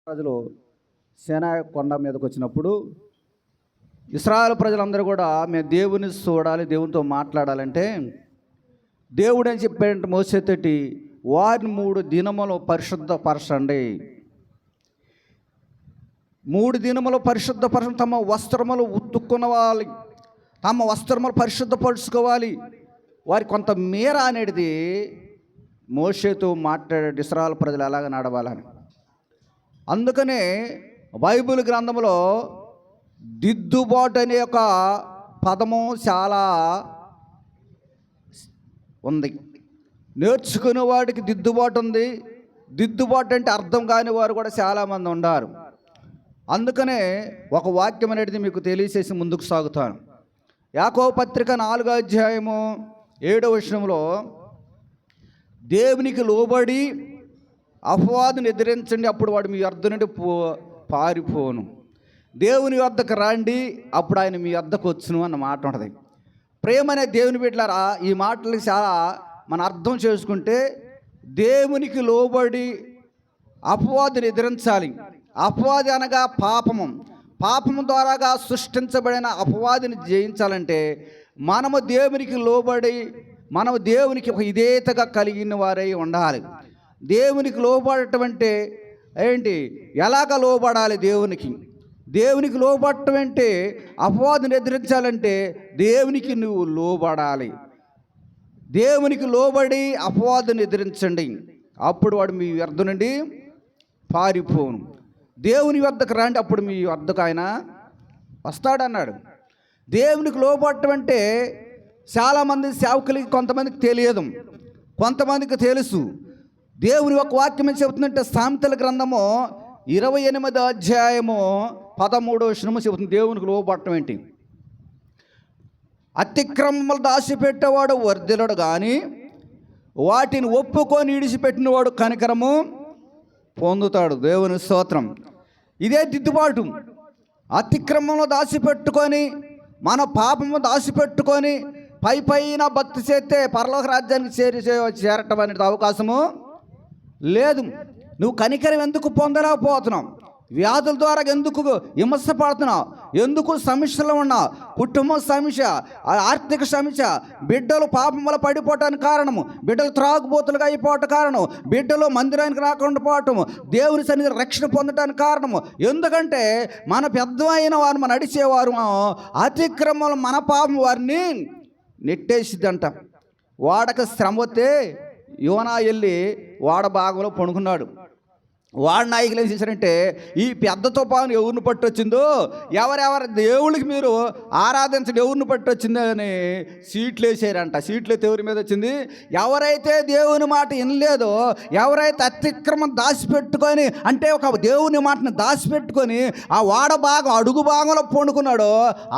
ప్రజలు సేనాయ కొండ మీదకి వచ్చినప్పుడు ఇశ్రాయేలు ప్రజలందరూ కూడా మేము దేవుని చూడాలి, దేవునితో మాట్లాడాలంటే దేవుడు అని చెప్పేట మోసేతోటి వారిని 3 దినములు పరిశుద్ధపరచండి. 3 దినములు పరిశుద్ధపరచండి. తమ వస్త్రములు ఉతుక్కునవాలి, తమ వస్త్రములు పరిశుద్ధపరుచుకోవాలి. వారి కొంత మేర అనేది మోషేతో మాట్లాడే ఇశ్రాయేలు ప్రజలు ఎలాగ నడవాలని. అందుకనే బైబిల్ గ్రంథంలో దిద్దుబాటు అనే ఒక పదము చాలా ఉంది. నేర్చుకునే వాడికి దిద్దుబాటు ఉంది. దిద్దుబాటు అంటే అర్థం కాని వారు కూడా చాలామంది ఉన్నారు. అందుకనే ఒక వాక్యం అనేది మీకు తెలియచేసి ముందుకు సాగుతాను. యాకోబు పత్రిక 4వ అధ్యాయము 7వ వచనంలో దేవునికి లోబడి అపవాదుని ఎదిరించండి, అప్పుడు వాడు మీ వద్ద నుండి పారిపోను. దేవుని వద్దకు రండి, అప్పుడు ఆయన మీ వద్దకు వచ్చును అన్న మాట ఉంటుంది. ప్రేమ అనే దేవుని బిడ్డలారా, ఈ మాటలు చాలా మనం అర్థం చేసుకుంటే దేవునికి లోబడి అపవాదుని ఎదిరించాలి. అపవాది అనగా పాపము ద్వారాగా సృష్టించబడిన అపవాదిని జయించాలంటే మనము దేవునికి లోబడి మనము దేవునికి ఒక విధేయతగా కలిగిన వారై ఉండాలి. దేవునికి లోబడటం అంటే ఏంటి? ఎలాగ లోబడాలి దేవునికి లోబడటం అంటే అపవాదుని ఎదిరించాలంటే దేవునికి నువ్వు లోబడాలి. దేవునికి లోబడి అపవాదుని ఎదిరించండి, అప్పుడు వాడు మీ వద్ద నుండి పారిపోను. దేవుని వద్దకు రండి, అప్పుడు మీ వద్దకు ఆయన వస్తాడన్నాడు. దేవునికి లోబడటం అంటే చాలామంది సేవకులకి కొంతమందికి తెలియదు, కొంతమందికి తెలుసు. దేవుని ఒక వాక్యం ఏం చెబుతుందంటే సామెతల గ్రంథము 28వ అధ్యాయము 13వ వచనము చెబుతుంది దేవునికి లోబడటం ఏంటి. అతిక్రమములు దాచిపెట్టేవాడు వర్ధిల్లడు కానీ వాటిని ఒప్పుకొని విడిచిపెట్టినవాడు కనికరము పొందుతాడు. దేవుని స్తోత్రం. ఇదే దిద్దుబాటు. అతిక్రమంలో దాచిపెట్టుకొని మన పాపము దాచిపెట్టుకొని పైన భక్తి చేస్తే పరలోక రాజ్యానికి చేరటం అనేది అవకాశము లేదు. నువ్వు కనికరం ఎందుకు పొందలేకపోతున్నావు? వ్యాధుల ద్వారా ఎందుకు విమర్శ పడుతున్నావు? ఎందుకు సమస్యలు ఉన్నావు? కుటుంబ సమస్య, ఆర్థిక సమస్య, బిడ్డలు పాపం వల్ల పడిపోవటానికి కారణము, బిడ్డలు త్రాగుబోతులుగా అయిపోవటం కారణం, బిడ్డలు మందిరానికి రాకుండా పోవటము, దేవుని సన్నిధి రక్షణ పొందటానికి కారణము. ఎందుకంటే మన పెద్దవైన వారు మన నడిచేవారు అతిక్రమలు మన పాపం వారిని నెట్టేసిద్దంట. వాడక శ్రమ వస్తే యోనా వెళ్ళి వాడ భాగంలో పడుకున్నాడు. వాడు నాయకులు ఏం చేశారంటే ఈ పెద్ద తుఫాను ఎవరిని పట్టొచ్చిందో, ఎవరెవరు దేవుడికి మీరు ఆరాధించడం ఎవరిని పట్టొచ్చిందో అని సీట్లు వేసారంట. సీట్లు అయితే ఎవరి మీద వచ్చింది? ఎవరైతే దేవుని మాట వినలేదో, ఎవరైతే అతిక్రమం దాచిపెట్టుకొని అంటే ఒక దేవుని మాటను దాచిపెట్టుకొని ఆ వాడ భాగం అడుగు భాగంలో పండుకున్నాడో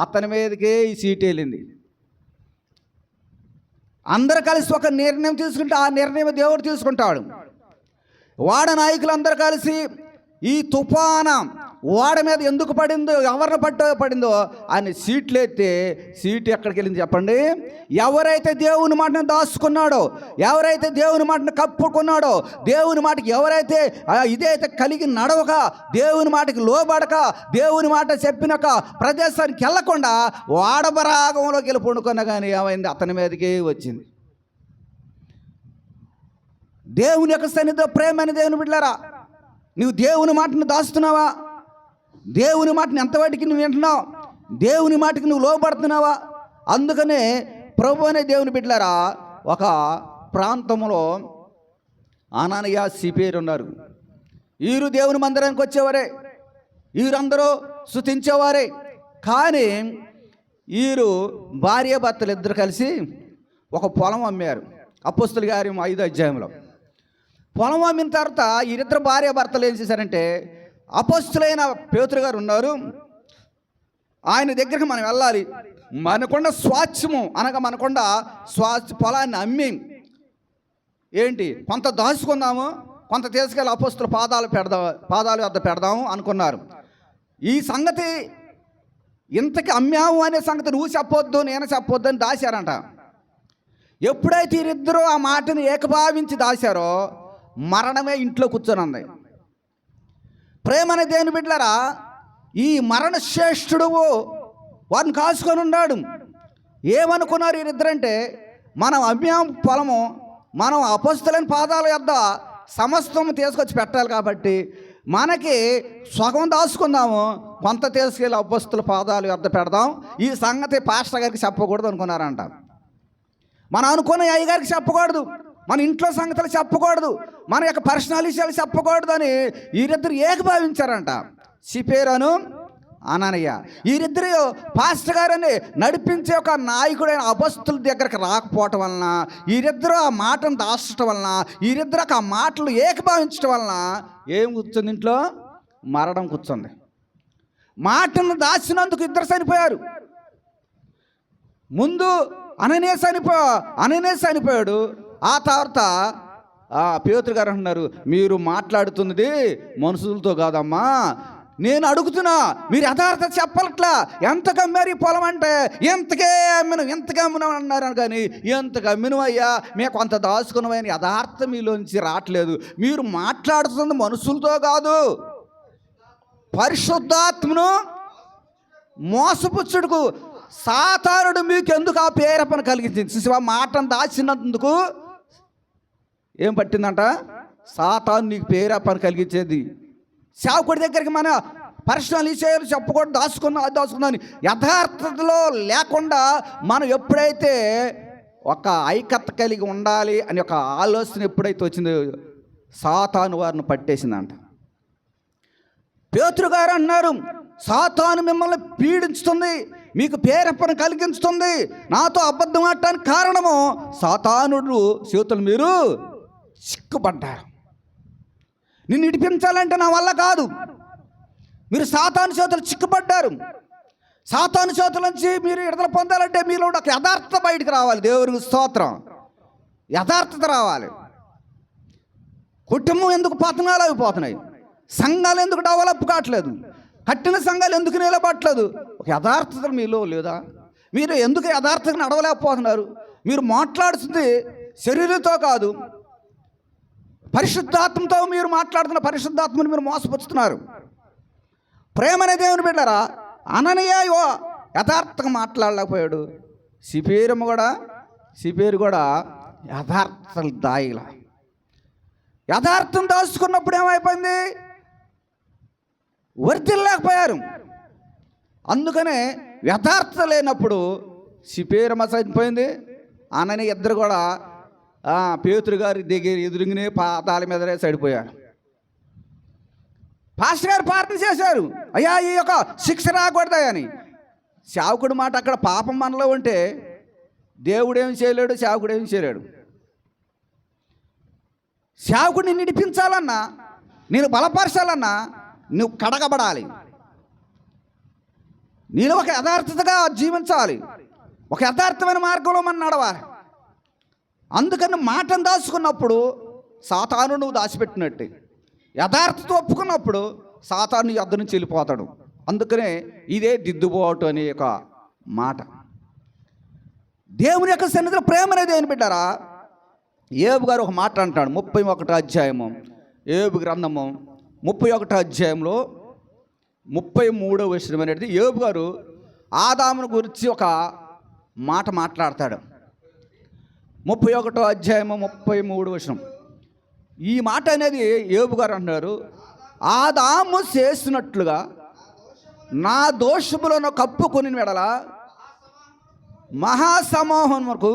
అతని మీదకే ఈ సీట్ వెళ్ళింది. అందరు కలిసి ఒక నిర్ణయం తీసుకుంటే ఆ నిర్ణయం దేవుడు తీసుకుంటాడు. వాడ నాయకులందరూ కలిసి ఈ తుఫాన వాడ మీద ఎందుకు పడిందో, ఎవరిని పడిందో అని సీట్లు ఎత్తే సీటు ఎక్కడికి వెళ్ళింది చెప్పండి? ఎవరైతే దేవుని మాటను దాచుకున్నాడో, ఎవరైతే దేవుని మాటను కప్పుకున్నాడో, దేవుని మాటకి ఎవరైతే ఇదైతే కలిగి నడవక, దేవుని మాటకి లోబడక, దేవుని మాట చెప్పినాక ప్రదేశానికి వెళ్ళకుండా వాడబరాగంలోకి వెళ్ళి పండుకున్నా కానీ ఏమైంది? అతని మీదకి వచ్చింది. దేవుని యొక్క సన్నిధిలో ప్రేమైన దేవుని బిడ్డలారా, నువ్వు దేవుని మాటను దాస్తున్నావా? దేవుని మాటను ఎంతవాటికి నువ్వు వింటున్నావు? దేవుని మాటకి నువ్వు లోబడుతున్నావా? అందుకనే ప్రభు అనే దేవుని బిడ్డలారా, ఒక ప్రాంతంలో అనానీయ సిపేరు ఉన్నారు. వీరు దేవుని మందిరానికి వచ్చేవారే, వీరందరూ స్తుతించేవారే. కానీ వీరు భార్యాభర్తలు ఇద్దరు కలిసి ఒక పొలం అమ్మారు. అపోస్తలుల కార్యం 5వ అధ్యాయంలో పొలం అమ్మిన తర్వాత వీరిద్దరు భార్యాభర్తలు ఏం చేశారంటే, అపోస్తలులైన పేతురు గారు ఉన్నారు, ఆయన దగ్గరికి మనం వెళ్ళాలి, మనకొండ స్వాస్థ్యము అనగా మనకొండ పొలాన్ని అమ్మి ఏంటి కొంత దాచుకుందాము, కొంత తీసుకెళ్ళి అపోస్తలుల పాదాల వద్ద పెడదాము అనుకున్నారు. ఈ సంగతి ఇంతకి అమ్మాము అనే సంగతి నువ్వు చెప్పొద్దు, నేను చెప్పొద్దు అని దాచారంట. ఎప్పుడైతే వీరిద్దరూ ఆ మాటను ఏకభావించి దాచారో మరణమే ఇంట్లో కూర్చొని ఉంది. ప్రేమ అనే దేవుని బిడ్డలారా, ఈ మరణశ్రేష్ఠుడు వారిని కాసుకొని ఉన్నాడు. ఏమనుకున్నారు వీరిద్దరంటే, మనం అమ్మాం పొలము, మనం అపొస్తలుని పాదాల యొద్ద సమస్తం తీసుకొచ్చి పెట్టాలి కాబట్టి మనకి సగం దాచుకుందాము, కొంత తీసుకెళ్ళి అపొస్తల పాదాల యొద్ద పెడదాం. ఈ సంగతి పాస్టర్ గారికి చెప్పకూడదు అనుకున్నారంట. మనం అనుకున్న అయ్యగారికి చెప్పకూడదు, మన ఇంట్లో సంగతులు చెప్పకూడదు, మన యొక్క పర్సనల్ విషయాలు చెప్పకూడదు అని వీరిద్దరు ఏకభావించారంట. సిపేరును అననీయ. వీరిద్దరు పాస్టర్ గారని నడిపించే ఒక నాయకుడైన అపొస్తలుల దగ్గరకు రాకపోవటం వలన, వీరిద్దరూ ఆ మాటను దాచటం వలన, వీరిద్దరు ఆ మాటలు ఏకభావించడం వలన ఏం కూర్చుంది? ఇంట్లో మరణం కూర్చుంది. మాటను దాచినందుకు ఇద్దరు చనిపోయారు. ముందు అననీయ చనిపోయాడు. ఆ తర్వాత పేతురు గారు అంటున్నారు, మీరు మాట్లాడుతున్నది మనుషులతో కాదమ్మా, నేను అడుగుతున్నా, మీరు యథార్థత చెప్పట్లా. ఎంత కమ్మారు ఈ పొలం అంటే, ఎంతకే అమ్మినం అన్నారు. కానీ ఎంతకు అమ్మినం అయ్యా, మేము కొంత దాచుకున్నామని యథార్థం మీలోంచి రావట్లేదు. మీరు మాట్లాడుతున్నది మనుషులతో కాదు, పరిశుద్ధాత్మను మోసపుచ్చుడుకు సాతానుడు మీకు ఎందుకు ఆ ప్రేరేపణ కలిగించింది? చూసివా, మాటను దాచినందుకు ఏం పట్టిందంట? సాతాను నీకు ప్రేరేపణ కలిగించేది. సేవకుడి దగ్గరికి మన పర్సనల్ విషయాలు చెప్పకూడదు, దాచుకుందామని యథార్థతలో లేకుండా మనం ఎప్పుడైతే ఒక ఐక్యత కలిగి ఉండాలి అని ఒక ఆలోచన ఎప్పుడైతే వచ్చిందో సాతాను వారిని పట్టేసిందంట. పేతురు గారు అన్నారు, సాతాను మిమ్మల్ని పీడించుతుంది, మీకు ప్రేరేపణ కలిగించుతుంది, నాతో అబద్ధం ఆడటానికి కారణము సాతానుడు చేతులు మీరు చిక్కుపడ్డారు. నిన్ను ఇడిపించాలంటే నా వల్ల కాదు, మీరు సాతాను చేతులు చిక్కుపడ్డారు. సాతాను చేతుల నుంచి మీరు విడుదల పొందాలంటే మీలో ఒక యథార్థత బయటికి రావాలి. దేవునికి స్తోత్రం. యథార్థత రావాలి. కుటుంబం ఎందుకు పతనాలు అయిపోతున్నాయి? సంఘాలు ఎందుకు డెవలప్ కావట్లేదు? కట్టిన సంఘాలు ఎందుకు నిలబడట్లేదు? ఒక యథార్థత మీలో లేదా? మీరు ఎందుకు యథార్థతను నడవలేకపోతున్నారు? మీరు మాట్లాడుతుంది శరీరంతో కాదు, పరిశుద్ధాత్మతో మీరు మాట్లాడుతున్న పరిశుద్ధాత్మను మీరు మోసపుచ్చుతున్నారు. ప్రేమ అనే దేవుని బిడ్డలారా, అననీయ యథార్థంగా మాట్లాడలేకపోయాడు. సిపేరు కూడా యథార్థతలు దాయిలా. యథార్థం దాచుకున్నప్పుడు ఏమైపోయింది? వర్ధిల్లేకపోయారు. అందుకనే యథార్థత లేనప్పుడు సిపేరమ్మ చనిపోయింది, అననీయ ఇద్దరు కూడా పేతురు గారి దగ్గర ఎదురుగానే పాదాల మీదనే చడిపోయారు. పాస్టర్ గారు ప్రార్థన చేశారు, అయ్యా ఈ యొక్క శిక్ష రాకూడదని. సేవకుడి మాట అక్కడ పాపం మనలో ఉంటే దేవుడేం చేయలేడు, సేవకుడేం చేయలేడు. సేవకుడిని నిడిపించాలన్నా, నేను బలపరచాలన్నా నువ్వు కడగబడాలి, నేను ఒక యథార్థతగా జీవించాలి, ఒక యథార్థమైన మార్గంలో మనం నడవాలి. అందుకని మాటను దాచుకున్నప్పుడు సాతాను నువ్వు దాచిపెట్టినట్టే. యథార్థత ఒప్పుకున్నప్పుడు సాతాను యొద్ద నుంచి వెళ్ళిపోతాడు. అందుకనే ఇదే దిద్దుబాటు అనే ఒక మాట. దేవుని యొక్క సన్నిధిలో ప్రేమ అనేది ఏం బిడ్డారా? యోబు గారు ఒక మాట అంటాడు, 31వ అధ్యాయము యోబు గ్రంథము 31వ అధ్యాయంలో 33వ వచనం అనేది యోబు గారు ఆదామును గురించి ఒక మాట మాట్లాడతాడు. 31వ అధ్యాయము 33వ వచనం. ఈ మాట అనేది యోబు గారు అంటున్నారు, ఆదాము చేసినట్లుగా నా దోషములను కప్పుకొని వెడల మహాసమూహమునకు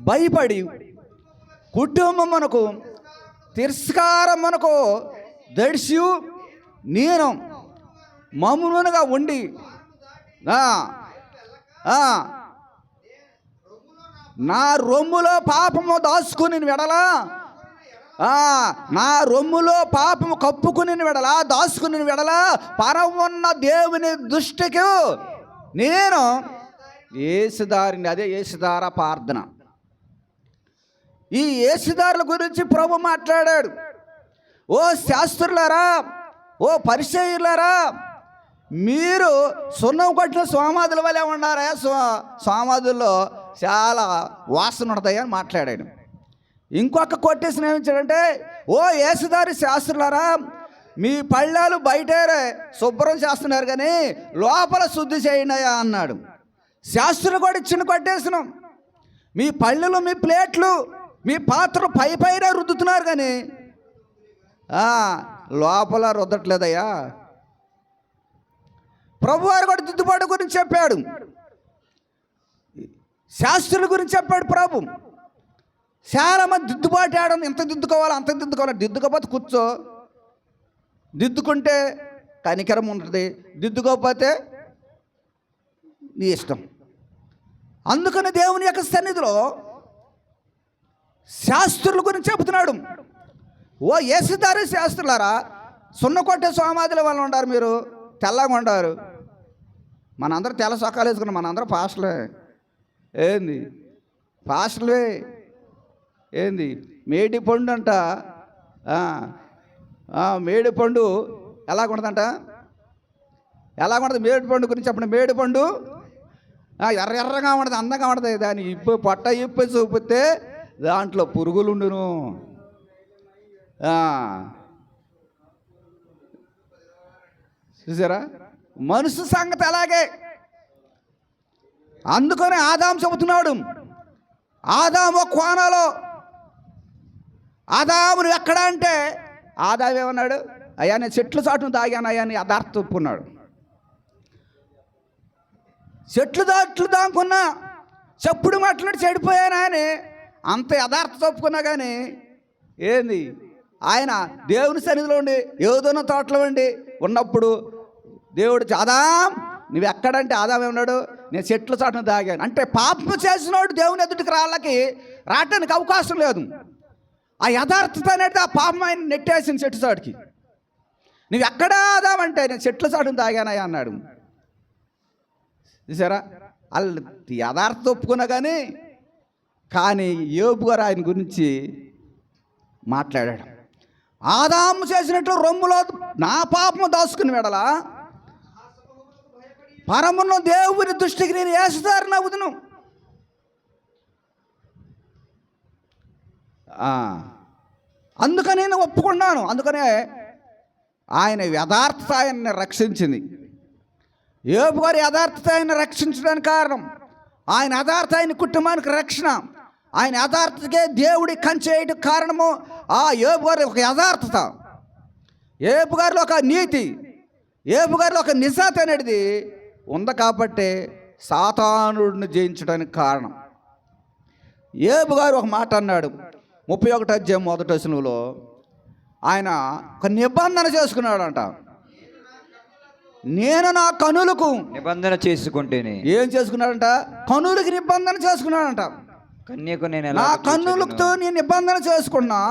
భయపడి కుటుంబమునకు తిరస్కారమునకు దడిసి నేను మౌనముగా ఉండి నా రొమ్ములో పాపము దాచుకుని వెడలా, నా రొమ్ములో పాపము కప్పుకుని వెడలా, దాచుకుని వెడలా, పరమున్న దేవుని దృష్టికి నేను యేసుదారిని. అదే యేసుదార ప్రార్థన. ఈ యేసుదారుల గురించి ప్రభు మాట్లాడాడు. ఓ శాస్త్రులారా, ఓ పరిసయ్యులారా, మీరు సున్నం కొట్టిన సమాధుల వలె ఉన్నారా, సమాధుల్లో చాలా వాసన ఉంటాయి అని మాట్లాడాడు. ఇంకొక కొట్టేసిన ఏమిచ్చాడంటే, ఓ యేసుదారి శాస్త్రులారా, మీ పళ్ళాలు బయటే శుభ్రం చేస్తున్నారు కానీ లోపల శుద్ధి చేయండియా అన్నాడు. శాస్త్రులు కూడా ఇచ్చిన కొట్టేసినాం. మీ పళ్ళులు, మీ ప్లేట్లు, మీ పాత్రలు పైన రుద్దుతున్నారు కానీ లోపల రుద్దట్లేదయ్యా. ప్రభువారు కూడా దిద్దుబాటు గురించి చెప్పాడు, శాస్త్రుల గురించి చెప్పాడు ప్రభు. చాలామంది దిద్దుబాటు ఆడని, ఎంత దిద్దుకోవాలో అంత దిద్దుకోవాలి. దిద్దుకోకపోతే కూర్చో, దిద్దుకుంటే కనికరం ఉంటుంది, దిద్దుకోకపోతే నీ ఇష్టం. అందుకని దేవుని యొక్క సన్నిధిలో శాస్త్రుల గురించి చెబుతున్నాడు. ఓ యేసుదారి శాస్త్రులారా, సున్న కొట్టే సోమాదుల వాళ్ళు ఉండారు, మీరు తెల్లగా ఉండారు. మనందరూ తెల్ల సొక్కాలు వేసుకున్నాం, మనందరం పాస్టలే. ఏంది పాస్టలే? ఏంది మేడి పండు అంట, మేడి పండు ఎలాగుంటుందంట? ఎలాగుంటుంది మేడి పండు గురించి చెప్పండి. మేడి పండు ఎర్రగా ఉంటుంది, అందంగా ఉంటుంది. దాని పొట్ట ఇప్పి చూపితే దాంట్లో పురుగులు ఉండును. చూసారా? మనుషు సంగతి అలాగే. అందుకని ఆదాము చెబుతున్నాడు, ఆదాము కోనలో, ఆదాము నువ్వు ఎక్కడ అంటే, ఆదాము ఏమన్నాడు? అయ్యా నేను చెట్లు చాటును తాగాను అయ్యా అని యథార్థ ఒప్పుకున్నాడు. చెట్లు దాక్కున్నా, చెప్పుడు మాట్లాడి చెడిపోయాను అని అంత యథార్థత ఒప్పుకున్నా కానీ ఏంది, ఆయన దేవుని సన్నిధిలో ఉండి ఏదోనో తోటలో ఉండి ఉన్నప్పుడు దేవుడు ఆదాం నువ్వు ఎక్కడంటే, ఆదాం ఏమన్నాడు? నేను చెట్ల చాటును తాగాను అంటే పాపం చేసినోడు దేవుని ఎదుటికి రావటానికి అవకాశం లేదు. ఆ యథార్థత అనేది ఆ పాపం ఆయన నెట్టేసిన చెట్టు చాటుకి. నువ్వు ఎక్కడా ఆదాం అంటే నేను చెట్ల చాటును తాగానయ్యా అన్నాడు. చూసారా? వాళ్ళు యథార్థత ఒప్పుకున్నా కానీ యోబు గారు ఆయన గురించి మాట్లాడాడు. ఆదాము చేసినట్లు రొమ్ములో నా పాపము దాచుకుని వెడలా పరమున్న దేవుని దృష్టికి నేను వేస్తారని నవ్వుతును. అందుకని నేను ఒప్పుకున్నాను. అందుకనే ఆయన యథార్థత ఆయన్ని రక్షించింది. యోబు గారి యథార్థత ఆయన రక్షించడానికి కారణం, ఆయన యథార్థ ఆయన కుటుంబానికి రక్షణ, ఆయన యథార్థతకే దేవుడి కంచేయడానికి కారణము ఆ యోబు గారి ఒక యథార్థత, యోబు గారిలో ఒక నీతి, యోబు గారిలో ఒక నిజాత అనేది ఉంది. కాబట్టి సాతానుడిని జయించడానికి కారణం. యోబు గారు ఒక మాట అన్నాడు 31వ అధ్యాయం 1వ వచనంలో. ఆయన ఒక నిబంధన చేసుకున్నాడంట. నేను నా కనులకు నిబంధన చేసుకుంటేనే. ఏం చేసుకున్నాడంట? కనులకి నిబంధన చేసుకున్నాడంట. కన్యకు నా కన్నులతో నేను నిబంధన చేసుకున్నా,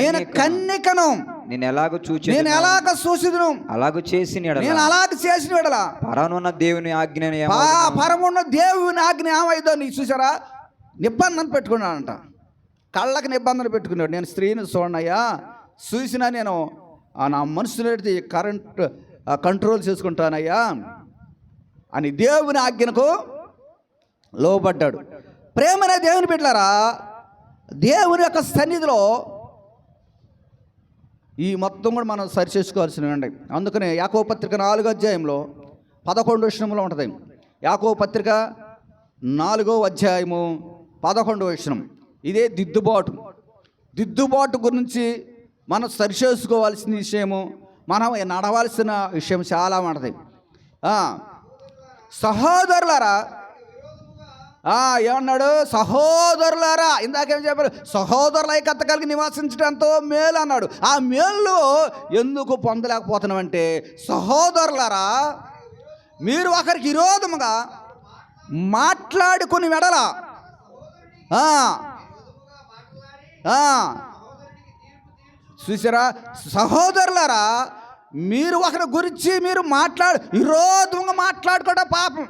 నేను కన్యకను నేను ఎలాగ చూసిదును, అలాగ చేసిన నేను అలాగ చేసిన విడల పరమున్న దేవుని ఆజ్ఞ ఏమైందో నీకు చూసారా? నిబంధన పెట్టుకున్నాడంట. కళ్ళకి నిబంధన పెట్టుకున్నాడు. నేను స్త్రీని చూడనయ్యా, చూసినా నేను నా మనసుని కంట్రోల్ చేసుకుంటానయ్యా అని దేవుని ఆజ్ఞకు లోబడ్డాడు. ప్రేమనే దేవుని బిడ్డలారా, దేవుని యొక్క సన్నిధిలో ఈ మొత్తం కూడా మనం సరి చేసుకోవాల్సినవి. అందుకనే యాకోబు పత్రిక 4వ అధ్యాయంలో 11వ వచనంలో ఉంటుంది. యాకోబు పత్రిక 4వ అధ్యాయము 11వ వచనం. ఇదే దిద్దుబాటు గురించి మనం సరిచేసుకోవాల్సిన విషయము, మనం నడవాల్సిన విషయం చాలా ఉంటుంది. సహోదరులారా, ఏమన్నాడు? సహోదరులారా, ఇందాకేం చెప్పారు? సహోదరుల ఐక్యత కలిగి నివాసించడం ఎంతో మేలు అన్నాడు. ఆ మేలు ఎందుకు పొందలేకపోతున్నామంటే, సహోదరులారా మీరు ఒకరికి విరోధముగా మాట్లాడుకుని వెడల చూసారా? సహోదరులారా మీరు ఒకరి గురించి మీరు విరోధంగా మాట్లాడుకోవడం పాపం.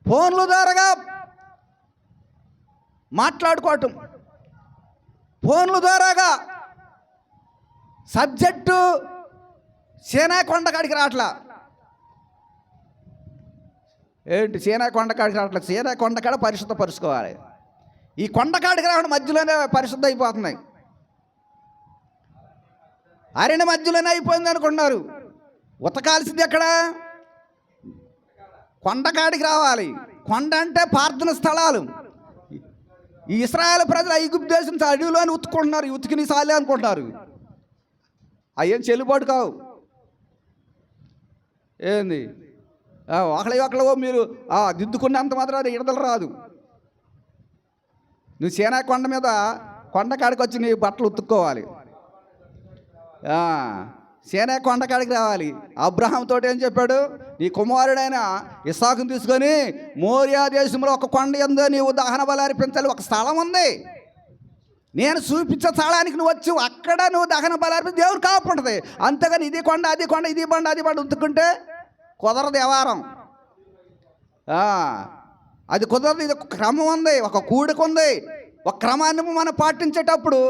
ఫోన్ల ద్వారాగా మాట్లాడుకోవటం, ఫోన్ల ద్వారాగా సబ్జెక్టు సేనా కొండకాడికి రావట్లా. ఏంటి సేనా కొండకాడికి రావట్లా? సేనా కొండకాడ పరిశుద్ధపరుచుకోవాలి. ఈ కొండకాడికి రావడం మధ్యలోనే పరిశుద్ధ అయిపోతున్నాయి. అరణ్య మధ్యలోనే అయిపోయింది అనుకుంటున్నారు. ఉతకాల్సింది ఎక్కడ? కొండకాడికి రావాలి. కొండ అంటే ప్రార్థన స్థలాలు. ఈ ఇశ్రాయేలు ప్రజలు ఐగుప్తు దేశం అడవిలోని ఉతుకుంటున్నారు. ఉతికిని సాలే అనుకుంటున్నారు. అయ్యేం చెల్లుబాటు కావు. ఏంది ఒకళ్ళో మీరు దిద్దుకున్నంత మాత్రం ఇడదలు రాదు. నువ్వు సేనా కొండ మీద కొండ కాడికి వచ్చి నీ బట్టలు ఉతుక్కోవాలి. సేనా కొండ కాడికి రావాలి. అబ్రహాం తోటి ఏం చెప్పాడు? నీ కుమారుడైన ఇస్సాకుని తీసుకొని మోరియా దేశంలో ఒక కొండ యందు నీవు దహన బలి అర్పించాలి. ఒక స్థలం ఉంది, నేను చూపించే స్థలానికి నువ్వు వచ్చి అక్కడ నువ్వు దహన బలి అర్పించి దేవుడు కాపుంటుంది. అంతేగాని ఇది కొండ అది కొండ ఇది బండ అది బండ ఉతుక్కుంటే కుదరదు. వ్యవహారం అది కుదరదు. ఇది ఒక క్రమం ఉంది, ఒక కూడిక ఉంది. ఒక క్రమాన్ని మనం పాటించేటప్పుడు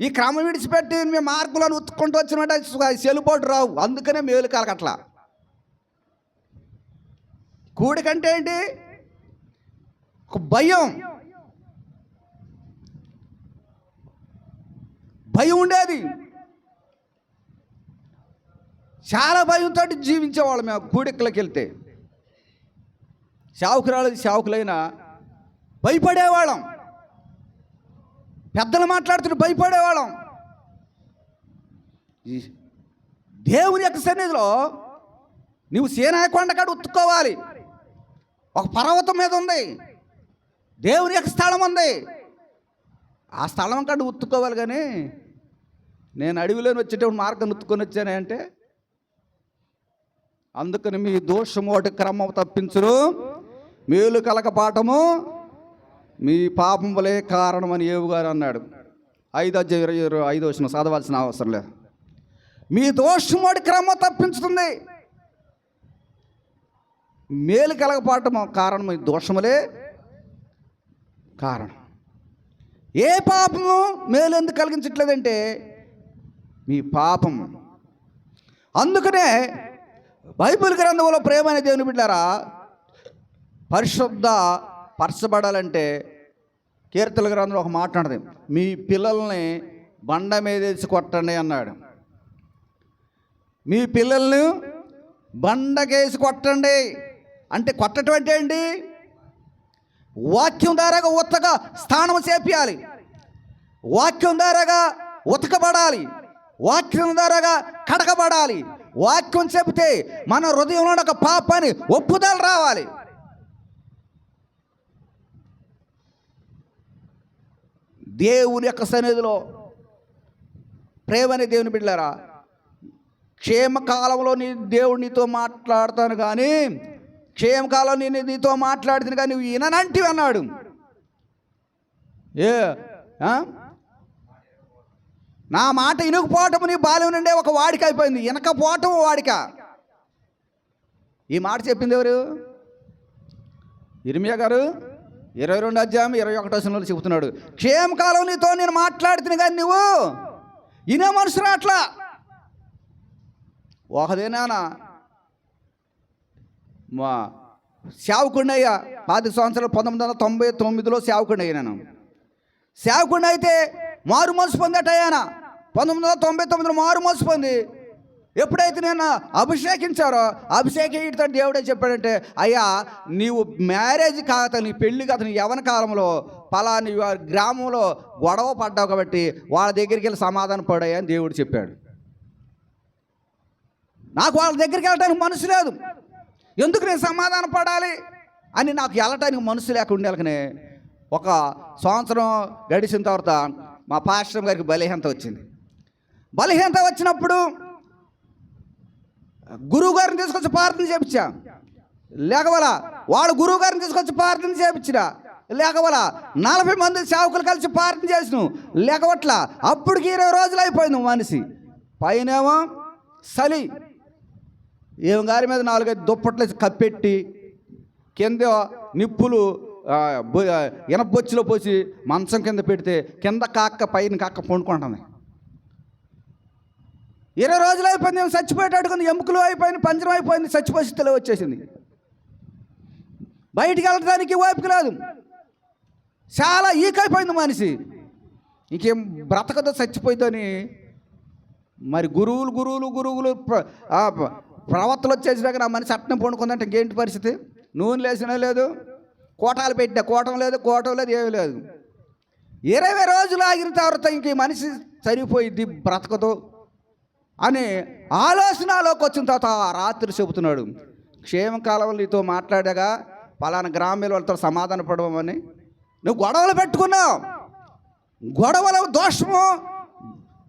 ఈ క్రమం విడిచిపెట్టి మేము మార్కులను ఉత్తుకుంటూ వచ్చినట్టు చెలుపోటు రావు. అందుకనే మేలు కలగట్లా. కూడికంటే ఏంటి? ఒక భయం ఉండేది. చాలా భయంతో జీవించేవాళ్ళం మేము కూడికలకు వెళ్తే. సేవకులైనా భయపడేవాళ్ళం. పెద్దలు మాట్లాడుతుంటే భయపడేవాళ్ళం. దేవుని యొక్క సన్నిధిలో నువ్వు సేనా కొండ కాడ ఉత్తుకోవాలి. ఒక పర్వతం మీద ఉంది, దేవుని యొక్క స్థలం ఉంది. ఆ స్థలం కాడ ఉత్తుకోవాలి. కానీ నేను అడవిలోని వచ్చేటప్పుడు మార్గం ఉత్తుకొని వచ్చానే అంటే, అందుకని మీ దోషము ఒకటి క్రమం తప్పించును, మేలు కలగపాఠము మీ పాపం వలే కారణం అని యేహూ గారు అన్నాడు. 5:25 చదవాల్సిన అవసరం లేదు. మీ దోషం ఒకటి క్రమం తప్పించుతుంది, మేలు కలగపాఠము కారణం మీ దోషములే కారణం. ఏ పాపము మేలు ఎందుకు కలిగించట్లేదంటే మీ పాపం. అందుకనే బైబిల్ గ్రంథంలో ప్రేమ అనే దేవుని బిడ్డారా, పరిశుద్ధ పరచబడాలంటే కీర్తన గ్రంథంలో ఒక మాట అన్నది, మీ పిల్లల్ని బండ మీద వేసి కొట్టండి అన్నాడు. మీ పిల్లల్ని బండకేసి కొట్టండి అంటే కొట్టడం అంటే ఏంటి? వాక్యం ద్వారాగా ఉతక స్థానం చేపియాలి, వాక్యం ద్వారాగా ఉతకబడాలి, వాక్యం ద్వారాగా కడగబడాలి. వాక్యం చెబితే మన హృదయంలో ఒక పాపాన్ని ఒప్పుదల రావాలి. దేవుని యొక్క సన్నిధిలో ప్రేమని దేవుని బిడ్డలారా, క్షేమకాలంలో దేవుడు నీతో మాట్లాడతాను కానీ క్షేమకాలం నేను నీతో మాట్లాడుతాను కానీ నువ్వు విననంటివి అన్నాడు. నా మాట ఇనుకపోవటం నీ బాల్యం నుండే ఒక వాడిక అయిపోయింది. వినకపోవటం వాడిక. ఈ మాట చెప్పింది ఎవరు? ఇర్మియా గారు 22:21 చెబుతున్నాడు. క్షేమకాలం నీతో నేను మాట్లాడుతున్నా కానీ నువ్వు ఇనే మనసు అట్లా ఒకదేనా మా సేవకుడిని అయ్యా. 10 సంవత్సరాలు 1999లో సేవకుడిని అయ్యాను. సేవకుడిని అయితే మారు మనసు పొందటయ్యానా 1999లో మారు మనసు పొంది ఎప్పుడైతే నేను అభిషేకించారో అభిషేకించతో దేవుడే చెప్పాడంటే, అయ్యా నీవు మ్యారేజ్ కాక నీ పెళ్ళి కాక నీ యవన కాలంలో పలాని గ్రామంలో గొడవ పడ్డావు కాబట్టి వాళ్ళ దగ్గరికి వెళ్ళి సమాధానం పడాయా అని దేవుడు చెప్పాడు. నాకు వాళ్ళ దగ్గరికి వెళ్ళడానికి మనసు లేదు. ఎందుకు నేను సమాధానం పడాలి అని నాకు వెళ్ళటానికి మనసు లేకుండా ఒక సంవత్సరం గడిచిన తర్వాత మా పాస్టర్ గారికి బలహీనత వచ్చింది. బలహీనత వచ్చినప్పుడు గురువు గారిని తీసుకొచ్చి ప్రార్థన చేయించా, లేకవలా వాడు గురువు గారిని తీసుకొచ్చి ప్రార్థన చేయించినా లేకవలా 40 మంది సేవకులు కలిసి ప్రార్థన చేసినాం లేకవట్లా. అప్పటికి 20 రోజులు అయిపోయింది మనిషి. పైనేమో చలి, ఏం గారి మీద 4-5 దుప్పట్లు కప్పెట్టి కింద నిప్పులు ఇనపొచ్చులో పోసి మంచం కింద పెడితే కింద కాక్క పైన కాక్క పండుకుంటుంది. 20 రోజులు అయిపోయింది. ఏమో చచ్చిపోయేటట్టుకుంది, ఎముకలు అయిపోయింది, పంజరం అయిపోయింది, చచ్చిపోయి వచ్చేసింది. బయటికి వెళ్ళడానికి ఓపిక లేదు, చాలా ఈకైపోయింది మనిషి. ఇంకేం బ్రతకదో చచ్చిపోయిందని మరి గురువులు ప్రవర్తలు వచ్చేసినాక నా మనిషి అట్నే పండుకుందంటే ఇంకేంటి పరిస్థితి? నూనె లేసినా లేదు, కోటాలు పెట్టినా కోటం లేదు, ఏమీ లేదు. 20 రోజులు ఆగిన తర్వాత ఇంక ఈ మనిషి సరిపోయిద్ది, బ్రతకదు అని ఆలోచనలోకి వచ్చిన తర్వాత రాత్రి చెబుతున్నాడు, క్షేమకాలంలో నీతో మాట్లాడగా పలానా గ్రామీణ వాళ్ళతో సమాధాన పడమని. నువ్వు గొడవలు పెట్టుకున్నావు, గొడవల దోషము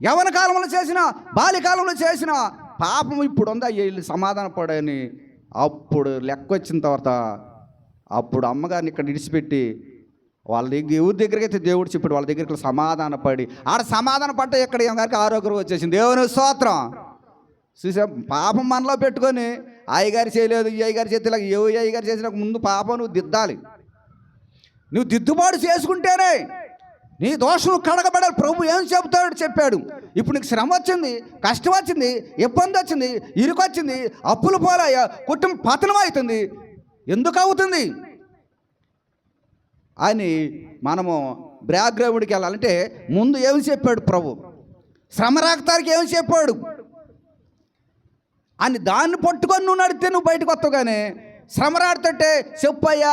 యవన కాలంలో చేసిన, బాల్యకాలంలో చేసిన పాపం ఇప్పుడు ఉందా, వీళ్ళు సమాధాన పడని. అప్పుడు లెక్క వచ్చిన తర్వాత అప్పుడు అమ్మగారిని ఇక్కడ విడిచిపెట్టి వాళ్ళ దగ్గర ఎవరి దగ్గరికి అయితే దేవుడు చెప్పాడు వాళ్ళ దగ్గరికి సమాధాన పడి ఆడ సమాధాన పడ్డ ఇక్కడ గారికి ఆరోగ్యం వచ్చేసింది. దేవుని స్తోత్రం. చూసా, పాపం మనలో పెట్టుకొని అయ్యగారు చేయలేదు, ఈ అయ్యగారు చేతిలా ఏ అయ్యగారు చేసినా ముందు పాపం నువ్వు దిద్దాలి. నువ్వు దిద్దుబాటు చేసుకుంటేనే నీ దోషం కడగబడాలి. ప్రభు ఏం చెబుతాడు చెప్పాడు. ఇప్పుడు నీకు శ్రమ వచ్చింది, కష్టం వచ్చింది, ఇబ్బంది వచ్చింది, ఇరుకు వచ్చింది, అప్పులు పోలాయా, కుటుంబం పతనం అవుతుంది, ఎందుకు అవుతుంది అని మనము బ్యాక్గ్రౌండ్కి వెళ్ళాలంటే ముందు ఏమి చెప్పాడు ప్రభు, శ్రమ రాకతానికి ఏమి చెప్పాడు అని దాన్ని పట్టుకొని నువ్వు నడితే నువ్వు బయటకు వస్తావు. కానీ శ్రమ రాడుతుంటే చెప్పయ్యా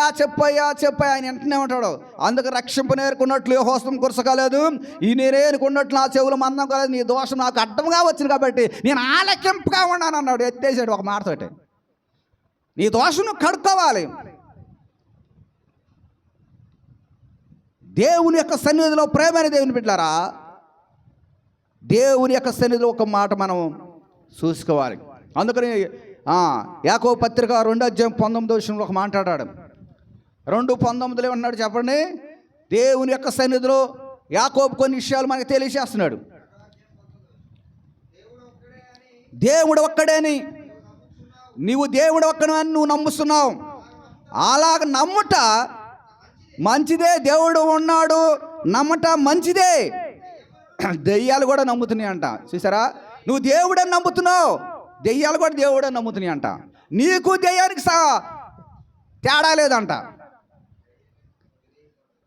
అని వెంటనే ఉంటాడు. అందుకు రక్షింపు నేర్కున్నట్లు హోస్తం కురసకాలేదు, ఈ నేనేనుకున్నట్లు నా చెవులు మందం కాలేదు, నీ దోషం నాకు అడ్డంగా వచ్చింది కాబట్టి నేను ఆలకింపుగా ఉన్నాను అన్నాడు. ఎత్తేసాడు ఒక మాటతోటి. నీ దోషం నువ్వు కడుక్కోవాలి. దేవుని యొక్క సన్నిధిలో ప్రేమైన దేవుని బిడ్డలారా, దేవుని యొక్క సన్నిధిలో ఒక మాట మనం చూసుకోవాలి. అందుకని యాకోబు పత్రిక 2:19 ఒక మాట్లాడాడు. 2:19 ఉన్నాడు చెప్పండి. దేవుని యొక్క సన్నిధిలో యాకోబు కొన్ని విషయాలు మనకు తెలియజేస్తున్నాడు. దేవుడు ఒక్కడేని, నీవు దేవుడు ఒక్కడని నువ్వు నమ్ముతున్నావు. అలాగ నమ్ముట మంచిదే, దేవుడు ఉన్నాడు నమ్మట మంచిదే. దెయ్యాలు కూడా నమ్ముతున్నాయి అంట. చూసారా, నువ్వు దేవుడని నమ్ముతున్నావు, దెయ్యాలు కూడా దేవుడని నమ్ముతున్నాయి అంట. నీకు దెయ్యానికి తేడా లేదంట.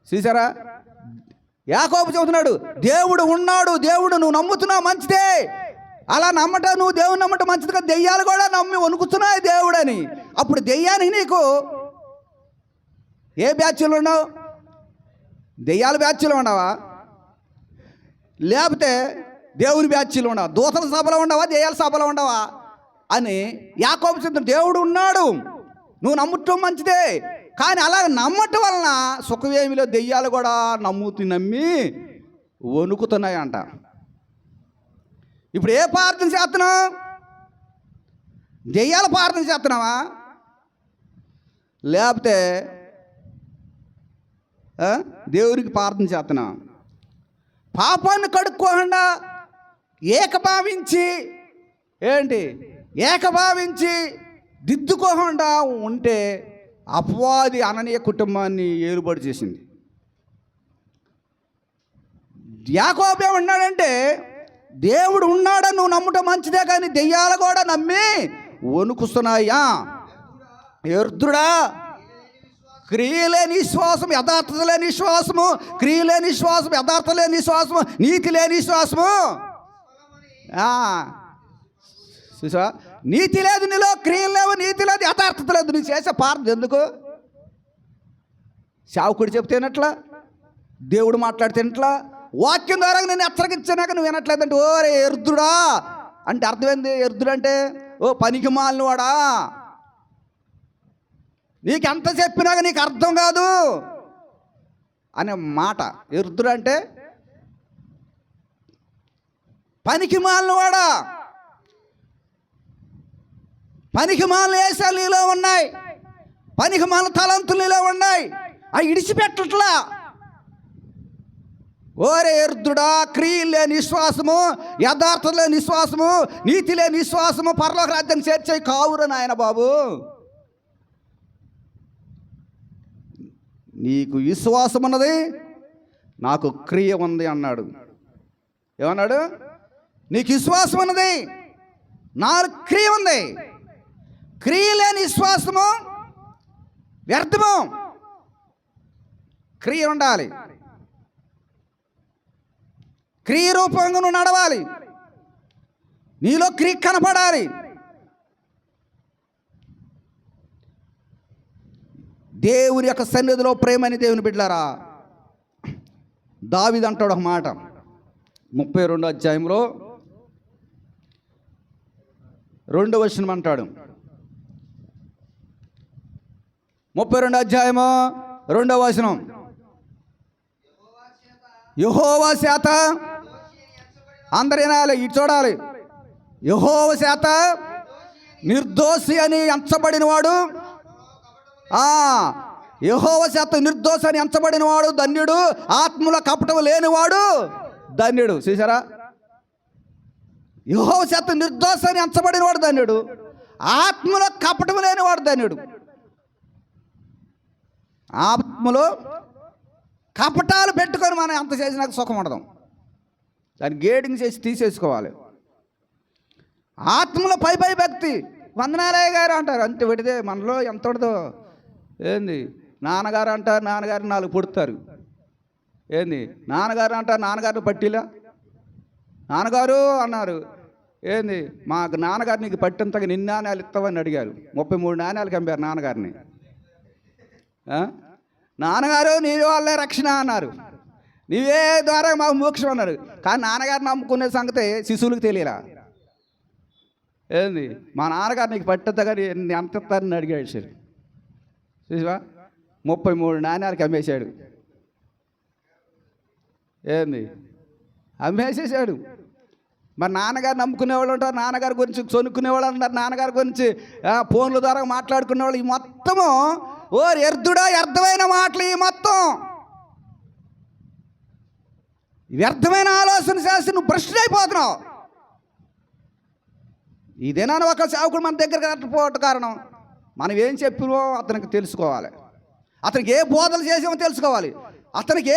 చూసారా, యాకోబు చెబుతున్నాడు దేవుడు ఉన్నాడు, దేవుడు నువ్వు నమ్ముతున్నావు మంచిదే. అలా నమ్మట, నువ్వు దేవుడు నమ్మటం మంచిది కదా. దెయ్యాలు కూడా నమ్మి వణుకుతున్నాయి దేవుడని. అప్పుడు దెయ్యానికి నీకు ఏ బ్యాచ్లు ఉండవు? దెయ్యాల బ్యాచ్లు ఉండవా? లేకపోతే దేవుని బ్యాచ్లు ఉండవా? దూతల సభలో ఉండవా? దెయ్యాల సభలో ఉండవా అని యాకోబు చెప్తున్న దేవుడు ఉన్నాడు, నువ్వు నమ్మటం మంచిదే. కానీ అలా నమ్మటం వలన సుఖమేమిలో దెయ్యాలు కూడా నమ్మి వణుకుతున్నాయి అంట. ఇప్పుడు ఏ ప్రార్థన చేస్తున్నావు? దెయ్యాల ప్రార్థన చేస్తున్నావా? లేకపోతే దేవునికి ప్రార్థన చేస్తున్నా? పాపాన్ని కడుక్కోకుండా ఏకభావించి దిద్దుకోకుండా ఉంటే అపవాది అననీయ కుటుంబాన్ని ఏలుబడి చేసింది. యాకోబు ఏమన్నాడంటే దేవుడు ఉన్నాడని నువ్వు నమ్మటం మంచిదే, కానీ దెయ్యాలు కూడా నమ్మి వణుకుస్తున్నాయా. ఎర్దుడా, క్రియలేని విశ్వాసం, యథార్థత లేని విశ్వాసము, క్రియలేని విశ్వాసం, యథార్థత లేని విశ్వాసము, నీతి లేని విశ్వాసము. చూసా, నీతి లేదు నీలో, క్రియలు లేవు, నీతి లేదు, యథార్థత లేదు. నువ్వు చేసే ప్రార్థన ఎందుకు? సేవకుడు చెప్తేనట్లా, దేవుడు మాట్లాడితేనట్లా, వాక్యం ద్వారా నేను హెచ్చరికించాక నువ్వు వినట్లేదంటే ఓరే ఎర్దుడా అంటే అర్థమైంది. ఎర్దుడు అంటే ఓ పనికి మాలిన వాడా, నీకెంత చెప్పినాక నీకు అర్థం కాదు అనే మాట. ఎర్దుడు అంటే పనికి మాలినవాడా, పనికి మాలిన వేషాలు నీలో ఉన్నాయి, పనికి మాలిన తలంతులు నీలో ఉన్నాయి, అవి ఇడిచిపెట్టట్లా. ఓరే ఎర్దుడా, క్రియలు లేని విశ్వాసము, యథార్థత లేని విశ్వాసము, నీతి లేని విశ్వాసము పరలోక రాజ్యాన్ని చేర్చేయి కావురా నాయన బాబు. నీకు విశ్వాసం ఉన్నది, నాకు క్రియ ఉంది అన్నాడు. ఏమన్నాడు? నీకు విశ్వాసం ఉన్నది, నాకు క్రియ ఉంది. క్రియ లేని విశ్వాసము వ్యర్థము. క్రియ ఉండాలి, క్రియ రూపంగా నువ్వు నడవాలి. నీలో క్రియ కనపడాలి. దేవుని యొక్క సన్నిధిలో ప్రేమని దేవుని బిడ్డలారా, దావీదు అంటాడు ఒక మాట 32వ అధ్యాయంలో 2వ వచనం అంటాడు. 32వ అధ్యాయము 2వ వచనం, యెహోవా చేత, అందరూ వినాలి, ఇటు చూడాలి, యెహోవా చేత నిర్దోషి అని ఎంచబడిన వాడు, యెహోవా చేత నిర్దోషి అని ఎంచబడిన వాడు ధన్యుడు, ఆత్మలో కపటం లేనివాడు ధన్యుడు. చూసారా, యెహోవా చేత నిర్దోషి అని ఎంచబడిన వాడు ధన్యుడు, ఆత్మలో కపటం లేనివాడు ధన్యుడు. ఆత్మలో కపటాలు పెట్టుకొని మనం ఎంత చేసినా సుఖం ఉండదు, దాన్ని గేడింగ్ చేసి తీసేసుకోవాలి. ఆత్మలో పై భక్తి, వందనాలయ్య గారు అంటారు, అంతే పెడితే మనలో ఎంత ఉండదో. ఏంది నాన్నగారు అంటారు, నాన్నగారు 4 పుడతారు. ఏంది నాన్నగారు అంటారు, నాన్నగారిని పట్టిలా నాన్నగారు అన్నారు. ఏంది మా నాన్నగారు నీకు పట్టినంతగా నిన్న నాణ్యాలు ఇస్తావని అడిగారు. 33 నాణ్యాలు కంపారు నాన్నగారిని. నాన్నగారు నీ వాళ్ళే రక్షణ అన్నారు, నీవే ద్వారా మాకు మోక్షం అన్నారు. కానీ నాన్నగారు నమ్ముకునే సంగతి శిశువులకు తెలియలా. ఏంది మా నాన్నగారు నీకు పట్టేంతగా ఎంత ఇస్తారని అడిగాడు. సరే చూసావా, 33 నాణ్యాలకి అమ్మేశాడు. ఏంది అమ్మేసేసాడు. మరి నాన్నగారు నమ్ముకునేవాళ్ళు ఉంటారు, నాన్నగారి గురించి చొనుక్కునేవాళ్ళు అంటారు, నాన్నగారి గురించి ఫోన్ల ద్వారా మాట్లాడుకునేవాళ్ళు. ఈ మొత్తము ఓ ఎర్దుడా వ్యర్థమైన మాటలు, ఈ మొత్తం వ్యర్థమైన ఆలోచన చేసి నువ్వు భ్రష్టుడైపోతున్నావు. ఇదేనా ఒక సేవకుడు మన దగ్గర కట్టపోవటం కారణం. మనం ఏం చెప్పినో అతనికి తెలుసుకోవాలి, అతనికి ఏ బోధలు చేసామో తెలుసుకోవాలి, అతనికి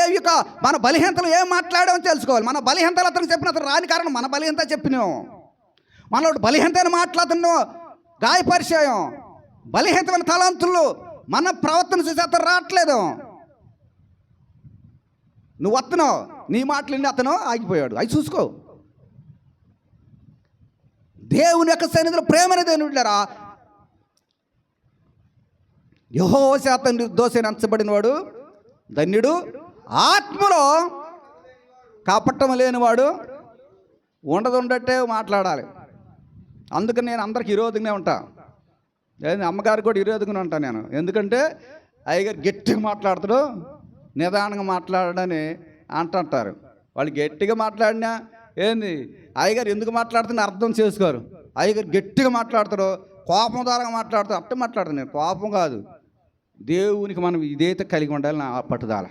మన బలహీనతలు ఏం మాట్లాడామో తెలుసుకోవాలి. మన బలహీనతలు అతనికి చెప్పిన అతను రాని కారణం మన బలహీనత చెప్పినాం. మనలో బలహీనతను మాట్లాడుతున్నాం, గాయపరిచాయం, బలహీనతమైన తలాంతులు మన ప్రవర్తన చూసి అతను రావట్లేదు. నువ్వు వస్తున్నావు, నీ మాటలు అతను ఆగిపోయాడు. అవి చూసుకో. దేవుని యొక్క సన్నిధిలో ప్రేమని దేవుని బిడ్డలారా, యెహోవా చేత నిర్దోషిని ఎంచబడిన వాడు ధన్యుడు, ఆత్మలో కపటం లేనివాడు. ఉండదంటే మాట్లాడాలి. అందుకని నేను అందరికి విరోధంగానే ఉంటా. అమ్మగారికి కూడా విరోధంగానే ఉంటాను నేను. ఎందుకంటే అయ్యగారు గట్టిగా మాట్లాడతాడు, నిదానంగా మాట్లాడని అంటుంటారు. వాళ్ళు గట్టిగా మాట్లాడినా ఏంది అయ్యగారు ఎందుకు మాట్లాడుతున్నా అర్థం చేసుకోరు. అయ్యగారు గట్టిగా మాట్లాడతాడు, కోపం ద్వారా మాట్లాడతాడు. అట్ట మాట్లాడతాను నేను, కోపం కాదు. దేవునికి మనం ఇదైతే కలిగి ఉండాలి నా పట్టుదల.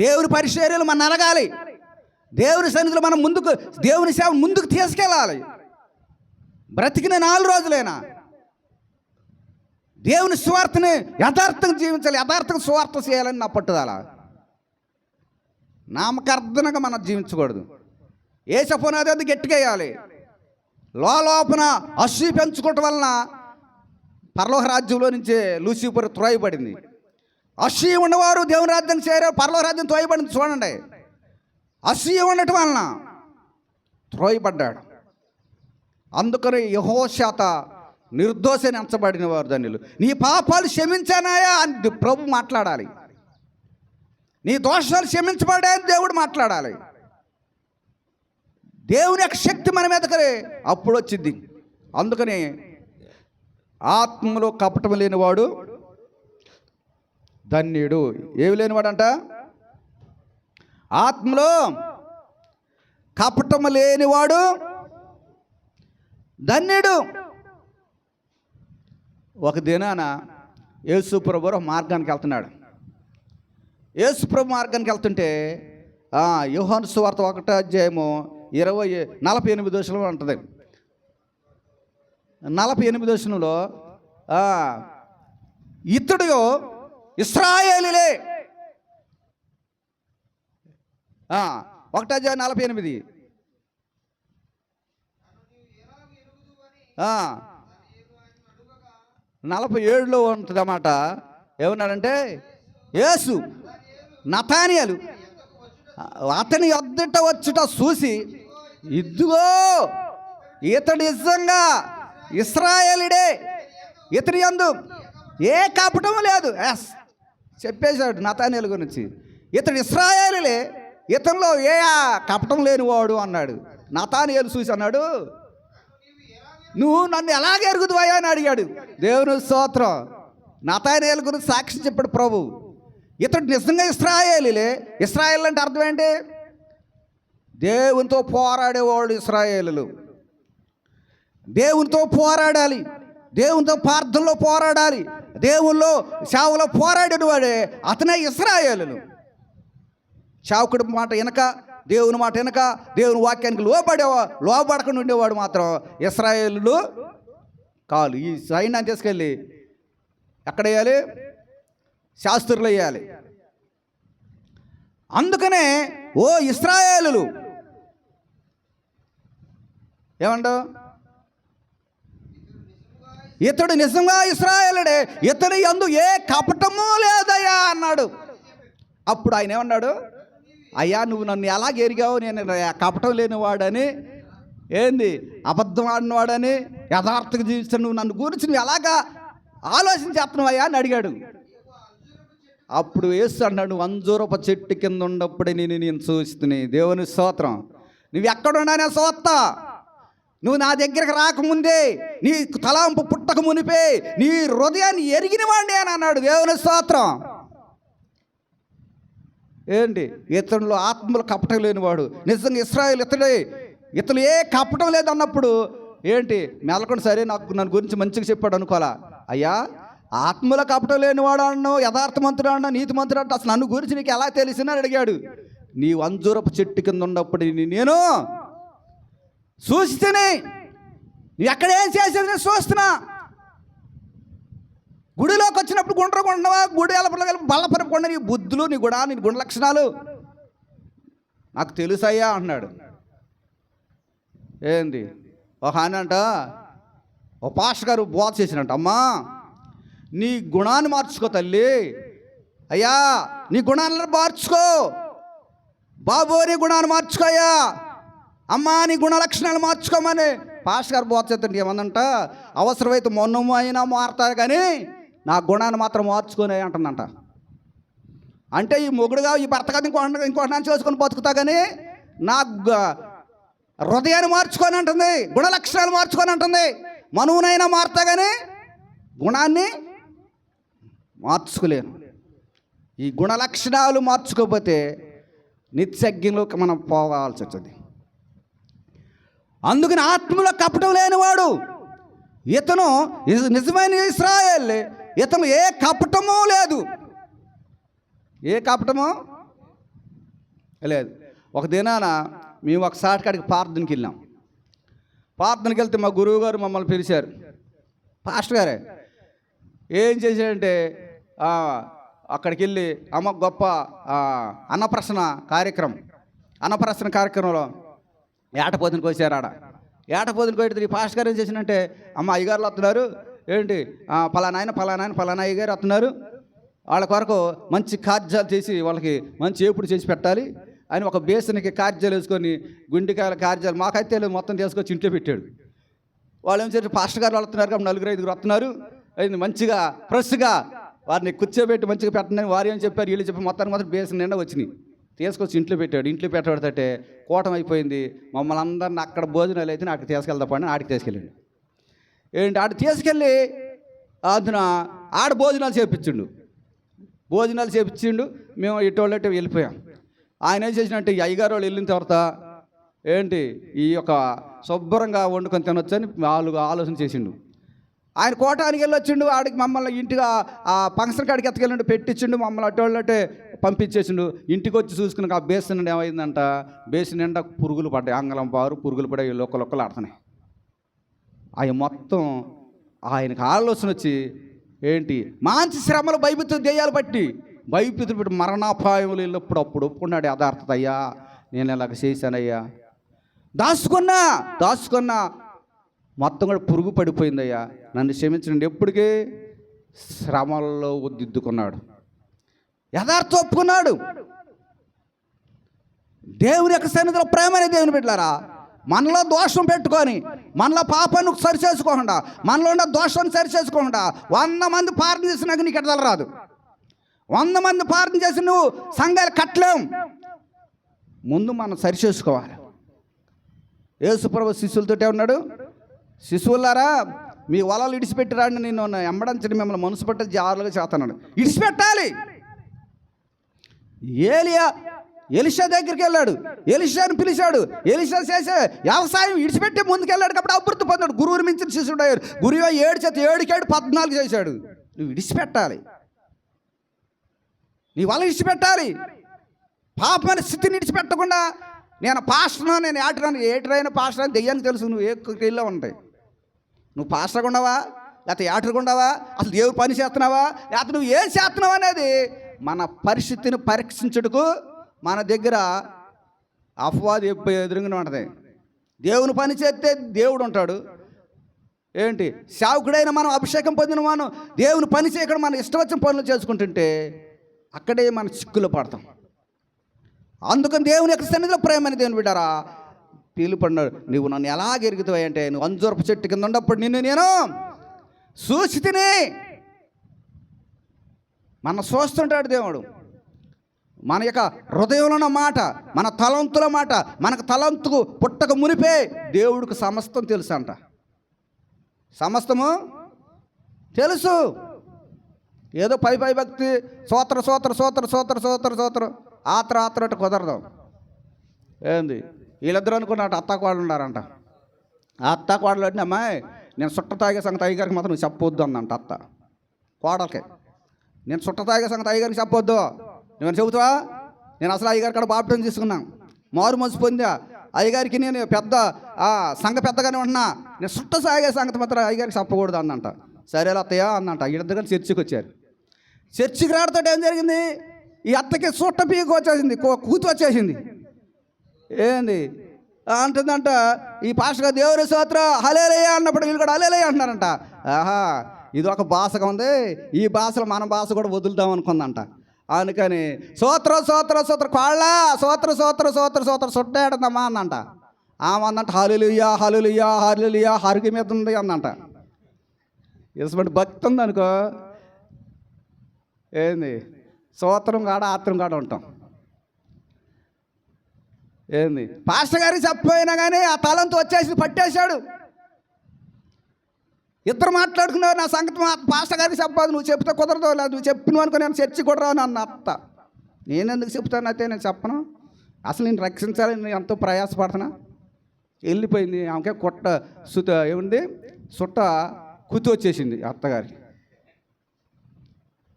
దేవుని పరిచర్యలు మనం నలగాలి, దేవుని సన్నిధిలో మనం ముందుకు దేవుని సేవ ముందుకు తీసుకెళ్ళాలి. బ్రతికిన 4 రోజులైనా దేవుని సువార్తని యథార్థంగా జీవించాలి, యథార్థంగా సువార్త చేయాలని నా పట్టుదల. నామకార్థంగా మనం జీవించకూడదు. ఏ చెప్పనది అది గట్టిగా వేయాలి. లోపన అసూయ పెంచుకోవటం వలన పరలోక రాజ్యంలో నుంచి లూసిఫర్ త్రోయబడింది. అసూయ ఉన్నవారు దేవుని రాజ్యం చేరారు, పరలోక రాజ్యం త్రోయబడింది. చూడండి, అసూయ ఉండటం వలన త్రోయబడ్డాడు. అందుకని యెహోవా చేత నిర్దోషిని ఎంచబడిన వారు ధన్యులు. నీ పాపాలు క్షమించానాయా అని ప్రభు మాట్లాడాలి, నీ దోషాలు క్షమించబడాయని దేవుడు మాట్లాడాలి. దేవుని యొక్క శక్తి మన మీదకి అప్పుడు వచ్చింది. అందుకని ఆత్మలో కపటం లేనివాడు ధన్యుడు. ఏమి లేనివాడంట? ఆత్మలో కపటం లేనివాడు ధన్యుడు. ఒక దినాన యేసుప్రభు ఒక మార్గానికి వెళ్తున్నాడు. యేసుప్రభు మార్గానికి వెళ్తుంటే యోహాను సువార్త 1వ అధ్యాయము 48 వచనంలో ఉంటుంది. 48 వచనంలో ఇతడు ఇశ్రాయేలీలే, 1వ అధ్యాయం 48 47లో ఉంటుంది అన్నమాట. ఏమన్నాడంటే యేసు నతానియేలు అతని యొద్దట వచ్చుట చూసి, ఇదిగో ఇతడు నిజంగా ఇశ్రాయేలుడే, ఇతని యందు ఏ కపటము లేదు. ఎస్, చెప్పేశాడు నతానేలు గురించి. ఇతడు ఇశ్రాయేలులే, ఇతనిలో ఏ కపటం లేనివాడు అన్నాడు. నతానేలు చూసి అన్నాడు, నువ్వు నన్ను ఎలాగ ఎరుగుదువయ్యా అని అడిగాడు. దేవుని స్తోత్రం. నతానేలు గురించి సాక్షి చెప్పాడు ప్రభు. ఇతడు నిజంగా ఇశ్రాయేలులే. ఇశ్రాయేలు అంటే అర్థం ఏంటి? దేవునితో పోరాడేవాడు ఇశ్రాయేలులు. దేవునితో పోరాడాలి, దేవునితో ప్రార్థనలో పోరాడాలి, దేవుల్లో సేవలో పోరాడిన వాడే అతనే ఇశ్రాయేలులు. సేవకుడి మాట వెనక, దేవుని మాట వెనక, దేవుని వాక్యానికి లోబడకుండా ఉండేవాడు మాత్రం ఇశ్రాయేలులు కాదు. ఈ సైన్యాన్ని తీసుకెళ్ళి ఎక్కడ వేయాలి? శాస్త్రులు వేయాలి. అందుకనే ఓ ఇశ్రాయేలులు ఏమంటావు? ఇతడు నిజంగా ఇశ్రాయేలుడే, ఇతని యందు ఏ కపటము లేదయ్యా అన్నాడు. అప్పుడు ఆయన ఏమన్నాడు? అయ్యా, నువ్వు నన్ను ఎలాగ ఎరిగావు? నేను కపటం లేనివాడని, ఏంది అబద్ధం ఆడినవాడని, యథార్థంగా జీవిస్తాను, నువ్వు నన్ను గురించి నువ్వు ఎలాగా ఆలోచన చేస్తున్నావు అయ్యా అని అడిగాడు. అప్పుడు యేసు అన్నాడు, నువ్వు అంజూరపు చెట్టు కింద ఉన్నప్పుడే నేను చూస్తుంది. దేవుని స్తోత్రం. నువ్వు ఎక్కడున్నా నేను చూస్తా. నువ్వు నా దగ్గరకు రాకముందే, నీ తలాంపు పుట్టక మునిపే నీ హృదయాన్ని ఎరిగిన వాడిని అని అన్నాడు. దేవుని స్తోత్రం. ఏంటి? ఇతనిలో ఆత్మలు కపటం లేనివాడు నిజంగా ఇశ్రాయేలు ఇతడే, ఇతను ఏ కపటం లేదన్నప్పుడు ఏంటి మెలకొని సరే నన్ను గురించి మంచిగా చెప్పాడు అనుకోవాలా. అయ్యా, ఆత్మల కపటం లేనివాడు అన్నావు, యథార్థమంతుడు అన్నావు, నీతిమంతుడు అంటే అసలు నన్ను గురించి నీకు ఎలా తెలిసిందని అడిగాడు. నీ అంజూరపు చెట్టు కింద ఉన్నప్పుడు నేను చూస్తేనే, నువ్వు ఎక్కడేం చేసేది నేను చూస్తున్నా. గుడిలోకి వచ్చినప్పుడు గుండ్ర కొండవా, గుడి బల్లపరపకుండా నీ బుద్ధులు, నీ గుణ లక్షణాలు నాకు తెలుసయ్యా అన్నాడు. ఏంది? ఒక ఆయన అంట, ఒక పాస్టర్ గారు బోధ చేసినట్ట, అమ్మా నీ గుణాన్ని మార్చుకో తల్లి, అయ్యా నీ గుణాలను మార్చుకో, బాబు నీ గుణాన్ని మార్చుకోయ్యా, అమ్మా నీ గుణ లక్షణాలు మార్చుకోమని పాస్టర్ గారు బోధ చేస్తుంటే ఏమందంట, అవసరమైతే మొన్నము అయినా మారుతారు కానీ నా గుణాన్ని మాత్రం మార్చుకొని అంటుందంట. అంటే ఈ మొగుడుగా ఈ భర్తగా ఇంకోటి చేసుకొని బతుకుతా కానీ నా హృదయాన్ని మార్చుకొని అంటుంది, గుణ లక్షణాలు మార్చుకొని అంటుంది. మనువునైనా మారుతా కానీ గుణాన్ని మార్చుకోలేను. ఈ గుణ లక్షణాలు మార్చుకోకపోతే నిత్యజ్ఞంలోకి మనం పోవాల్సి వచ్చింది. అందుకని ఆత్మలో కపటం లేనివాడు ఇతను నిజమైన ఇశ్రాయేలే, ఇతను ఏ కపటము లేదు. ఏ కపటము లేదు. ఒక దినాన మేము ఒక సాటికాడికి ప్రార్థనకి వెళ్ళాం. ప్రార్థనకి వెళ్తే మా గురువు గారు మమ్మల్ని పిలిచారు. పాస్టర్ గారే ఏం చేశాడంటే అక్కడికి వెళ్ళి అమ్మ గొప్ప అన్నప్రసన్న కార్యక్రమంలో ఏటపోతునికి వచ్చారు. ఏటపోతునికి పోయి ఈ పాస్టర్ గారు ఏం చేసినంటే, అమ్మ అయ్యగారులు వస్తున్నారు, ఏంటి పలానా అయ్యగారు వస్తున్నారు, వాళ్ళ కొరకు మంచి కార్యాలు చేసి వాళ్ళకి మంచి ఏపుడు చేసి పెట్టాలి అని ఒక బేసన్కి కార్యాలు వేసుకొని గుండెకాయల కార్యాలు మాకైతే మొత్తం తీసుకొచ్చి ఇంట్లో పెట్టాడు. వాళ్ళు ఏం చేసి పాస్టర్ గారు వస్తున్నారు కాబట్టి 4-5 వస్తున్నారు, అది మంచిగా ఫ్రెష్గా వారిని కూర్చోబెట్టి మంచిగా పెట్టండి. వారు ఏం చెప్పారు, వీళ్ళు చెప్పి మొత్తం బేసన్ నిండా వచ్చినాయి. తీసుకొచ్చి ఇంట్లో పెట్టాడు. ఇంట్లో పెట్టబడితే కూటం అయిపోయింది. మమ్మల్ని అందరిని అక్కడ భోజనాలు అయితే అక్కడికి తీసుకెళ్తాపండి, ఆడికి తీసుకెళ్ళాడు. ఏంటి ఆడ తీసుకెళ్ళి అందున ఆడ భోజనాలు చేపించిండు. మేము ఇటువంటి వెళ్ళిపోయాం. ఆయన ఏం చేసినట్టు ఈ అయ్యగారు వాళ్ళు వెళ్ళిన తర్వాత ఏంటి ఈ యొక్క శుభ్రంగా వండుకొని తినొచ్చని వాళ్ళు ఆలోచన చేసిండు. ఆయన కోటానికి వెళ్ళొచ్చిండు. ఆడికి మమ్మల్ని ఇంటిగా ఆ ఫంక్షన్ కాడికి ఎత్తుకెళ్ళిండు, పెట్టించిండు. మమ్మల్ని అటోళ్ళటే పంపించేసిండు. ఇంటికి వచ్చి చూసుకుని ఆ బేసిన్ నిండా ఏమైందంట, బేసిన్ నిండా పురుగులు పడ్డాయి, అంగళం పారు పురుగులు పడ్డాయి, లొక్కలు ఆడుతున్నాయి. అవి మొత్తం ఆయనకు ఆలోచన వచ్చి ఏంటి మంచి శ్రమలు భయభీతులు దెయ్యాలు బట్టి మరణాపాయములు వెళ్ళినప్పుడు అప్పుడు ఒప్పుకున్నాడు, యథార్థత అయ్యా నేను ఇలాగ చేశానయ్యా, దాచుకున్నా మొత్తం కూడా పురుగు పడిపోయిందయ్యా, నన్ను క్షమించండి. ఎప్పటికీ శ్రమల్లో దిద్దుకున్నాడు, యథార్థ ఒప్పుకున్నాడు. దేవుని యొక్క సన్నిధిలో ప్రేమ అనే దేవుని బిడ్డలారా, మనలో దోషం పెట్టుకొని, మనలో పాపాన్ని సరి చేసుకోకుండా, మనలో ఉన్న దోషాన్ని సరి చేసుకోకుండా 100 మంది ప్రార్థన చేసినాక నీకు ఎడదల రాదు. 100 మంది ప్రార్థన చేసి నువ్వు సంఘాలు కట్టలేం. ముందు మనం సరి చేసుకోవాలి. యేసుప్రభు శిష్యులతోటే ఉన్నాడు, శిశువులారా మీ వలలు ఇడిచిపెట్టి రాండి, నేను ఎంబడించండి, మిమ్మల్ని మనసు పట్టి జారులుగా చేస్తున్నాడు. ఇడిచిపెట్టాలి. ఎలీషా దగ్గరికి వెళ్ళాడు, ఎలీషాను పిలిచాడు. ఎలీషా చేసే వ్యవసాయం ఇడిచిపెట్టి ముందుకెళ్ళాడు కాబట్టి అభివృద్ధి పొందాడు. గురువుని మించిన శిష్యుడు అయ్యాడు. గురువు 7 14 చేశాడు. నువ్వు ఇడిచిపెట్టాలి, నీ వల్ల ఇడిచిపెట్టాలి. పాపమైన స్థితిని ఇడిచిపెట్టకుండా నేను పాస్టర్ను, నేను ఏటరైన పాస్టర్ అని దెయ్యానికి తెలుసు. నువ్వు ఏ క్రియల్లో ఉంటాయి. నువ్వు పాస్టర్గా ఉండవా, లేకపోతే యాటర్గా ఉండవా, అసలు దేవుడు పని చేస్తున్నావా, లేకపోతే నువ్వు ఏం చేస్తున్నావు అనేది మన పరిస్థితిని పరీక్షించుటకు మన దగ్గర అపవాది ఎదురుగానే ఉంటుంది. దేవుని పని చేస్తే దేవుడు ఉంటాడు. ఏంటి సేవకుడైన మనం, అభిషేకం పొందిన మనం దేవుని పని చేయకుండా మనం ఇష్టం వచ్చిన పనులు చేసుకుంటుంటే అక్కడే మనం చిక్కులు పడతాం. అందుకని దేవుని యొక్క సన్నిధిలో ప్రేమని దేవుని బిడ్డారా పిలుపన్నాడు. నువ్వు నన్ను ఎలా ఎరుగుతావు అంటే, నువ్వు అంజూరపు చెట్టు కింద ఉన్నప్పుడు నిన్ను నేను చూసి తిని. మన చూస్తుంటాడు దేవుడు. మన యొక్క హృదయంలో ఉన్న మాట, మన తలంతుల మాట, మనకు తలంతుకు పుట్టక మునిపే దేవుడికి సమస్తం తెలుసు అంట. సమస్తము తెలుసు. ఏదో పై భక్తి సోత్ర సోత్ర సోత్ర సోత్ర సోత్ర సోత్ర ఆత్ర కుదరదు. ఏంది వీళ్ళిద్దరు అనుకున్నట్టు అత్తాకోడలు ఉన్నారంట. ఆ అత్తాకోడలు అంటే, అమ్మాయి నేను సుట్ట తాగే సంగతి అయ్యగారికి మాత్రం నువ్వు చెప్పొద్దు అందంట అత్త కోడలకి. నేను సుట్ట తాగే సంగతి అయ్యగారికి చెప్పొద్దు, నువ్వు చెబుతావా? నేను అసలు అయ్యగారి కాడ బాప్టిజం తీసుకున్నాను, మారు మనసు పొందా, అయ్యగారికి నేను పెద్ద సంఘ పెద్దగానే ఉంటున్నా, నేను సుట్ట సాగే సంగతి మాత్రం అయ్యగారికి చెప్పకూడదు అందంట. సరేలా అత్తయ్యా అందంట. వీళ్ళిద్దరు కానీ చర్చికి వచ్చారు. చర్చికి రావడంతో ఏం జరిగింది, ఈ అత్తకి సుట్ట పీకు వచ్చేసింది, కూతు వచ్చేసింది. ఏంది అంటుందంట, ఈ పాస్టర్ దేవుని స్తోత్రం హల్లెలూయా అన్నప్పుడు వీళ్ళు కూడా హల్లెలూయా అంటున్నారంట. ఆహా, ఇది ఒక భాషగా ఉంది, ఈ భాషలో మన భాష కూడా వదులుదాం అనుకుందంట. అందుకని సోత్ర సోత్ర సోత్ర కోళ్ళ సోత్ర సోత్ర సోత్ర సోత్ర సుట్టాడుందమ్మా అందంట. ఆమందంట హల్లెలూయా హల్లెలూయా హల్లెలూయా హరికి మీద ఉంది అందంట. ఇటువంటి భక్తి ఉంది అనుకో, ఏంది సోత్రం కాడ ఆత్రం కాడ ఉంటాం. ఏంది పాస్టర్ గారికి చెప్పపోయినా కానీ ఆ తలంతో వచ్చేసి పట్టేశాడు. ఇద్దరు మాట్లాడుకున్నారు, నా సంగతి పాస్టర్ గారికి చెప్పదు, నువ్వు చెప్తే కుదరదు, లేదు నువ్వు చెప్పినవు అనుకో నేను చర్చి కూడా రాను అన్న అత్త. నేనెందుకు చెప్తాను అయితే, నేను చెప్పను, అసలు నేను రక్షించాలని నేను ఎంతో ప్రయాసపడుతున్నా. వెళ్ళిపోయింది. ఆమెకే ఏముంది సుట్ట కుతి వచ్చేసింది అత్తగారికి.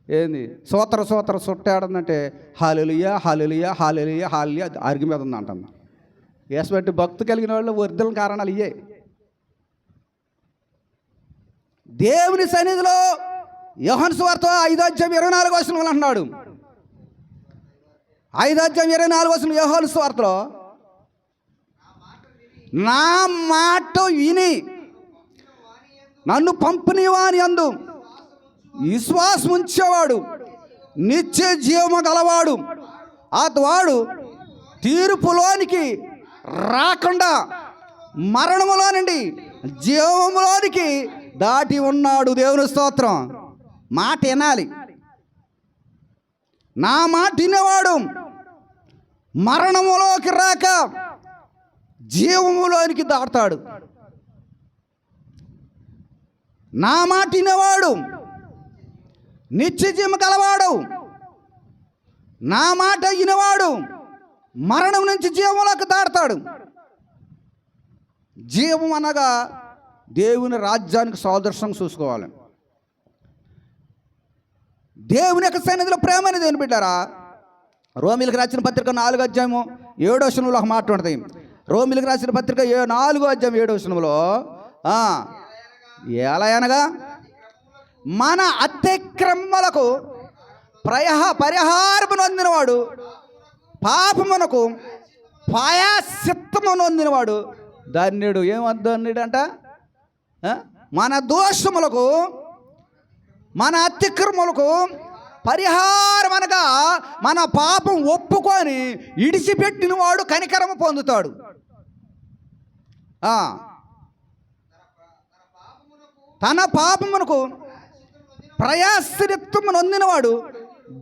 ఏంది సోత్ర సోత్ర సుట్టాడంటే హల్లెలూయా హల్లెలూయా హల్లెలూయా హల్లెలూయా అరిగి మీద ఉంది అంటున్నా. యేసుబట్టి భక్తి కలిగిన వాళ్ళు వర్ధల కారణాలు ఇవే. దేవుని సన్నిధిలో యోహాను సువార్త 5:24 అంటున్నాడు. 5:24 యోహాను సువార్తలో, నా మాట విని నన్ను పంపిన వాని యందు విశ్వాసం ఉంచేవాడు నిత్య జీవము గలవాడు, అతవాడు తీర్పులోనికి రాకుండా మరణములో నుండి జీవములోనికి దాటి ఉన్నాడు. దేవుని స్తోత్రం. మాట వినాలి. నా మాట వినేవాడు మరణములోకి రాక జీవములోనికి దాటుతాడు. నా మాట వినేవాడు నిత్య జీవము గలవాడు, నా మాట వినేవాడు మరణం నుంచి జీవంలోకి దాటుతాడు. జీవం అనగా దేవుని రాజ్యానికి సాదృశ్యం చూసుకోవాలి. దేవుని యొక్క సన్నిధిలో ప్రేమ అనేది ఏం బిడ్డారా? రోమిలకు రాసిన పత్రిక 4:7 ఒక మాట ఉంటుంది. రోమిలకు రాసిన పత్రిక 4:7 ఎలా అనగా, మన అతిక్రమములకు పరిహారము నొందినవాడు, పాపమునకు ప్రాయశ్చిత్తము నొందినవాడు ధన్యుడు. ఏమద్దన్యుడంట? మన దోషములకు మన అతిక్రమములకు పరిహారం అనగా మన పాపం ఒప్పుకొని ఇడిచిపెట్టిన వాడు కనికరము పొందుతాడు. ఆ, తన పాపమునకు ప్రయాసరిత్వము నొందినవాడు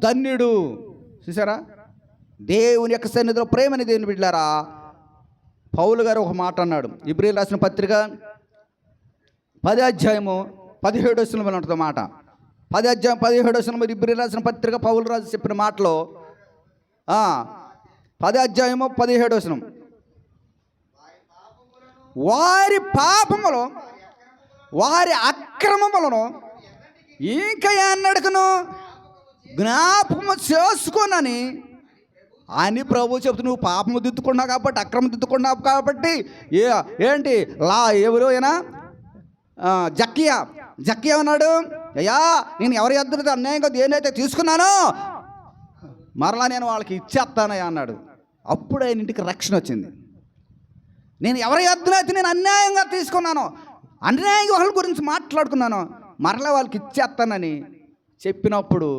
ధన్యుడు. చూసారా, దేవుని యొక్క సన్నిధిలో ప్రేమని దేవుని బిడ్డారా. పౌలు గారు ఒక మాట అన్నాడు, ఇబ్రీయులకు రాసిన పత్రిక 10 అధ్యాయము 17 వచనంలో ఉంటుంది మాట. 10 అధ్యాయం 17 వచనం ఇబ్రీయులకు రాసిన పత్రిక పౌలు రాజు చెప్పిన మాటలో 10 అధ్యాయము 17 వచనం, వారి పాపములో వారి అక్రమములను ఇంకా ఎన్నడకును జ్ఞాపకము చేసుకోనని అని ప్రభు చెప్తూ, నువ్వు పాపము దిద్దుకున్నావు కాబట్టి, అక్రమం దిద్దుకున్నావు కాబట్టి ఏంటి ఎవరు అయినా జక్కియా అన్నాడు, అయ్యా నేను ఎవరి యొద్ద అన్యాయంగా దేనైతే తీసుకున్నానో మరలా నేను వాళ్ళకి ఇచ్చేస్తానయ్యా అన్నాడు. అప్పుడు ఆయన ఇంటికి రక్షణ వచ్చింది. నేను ఎవరి యొద్దనైతే నేను అన్యాయంగా తీసుకున్నానో, అన్యాయంగా వాళ్ళ గురించి మాట్లాడుకున్నాను, మరలా వాళ్ళకి ఇచ్చేస్తానని చెప్పినప్పుడు,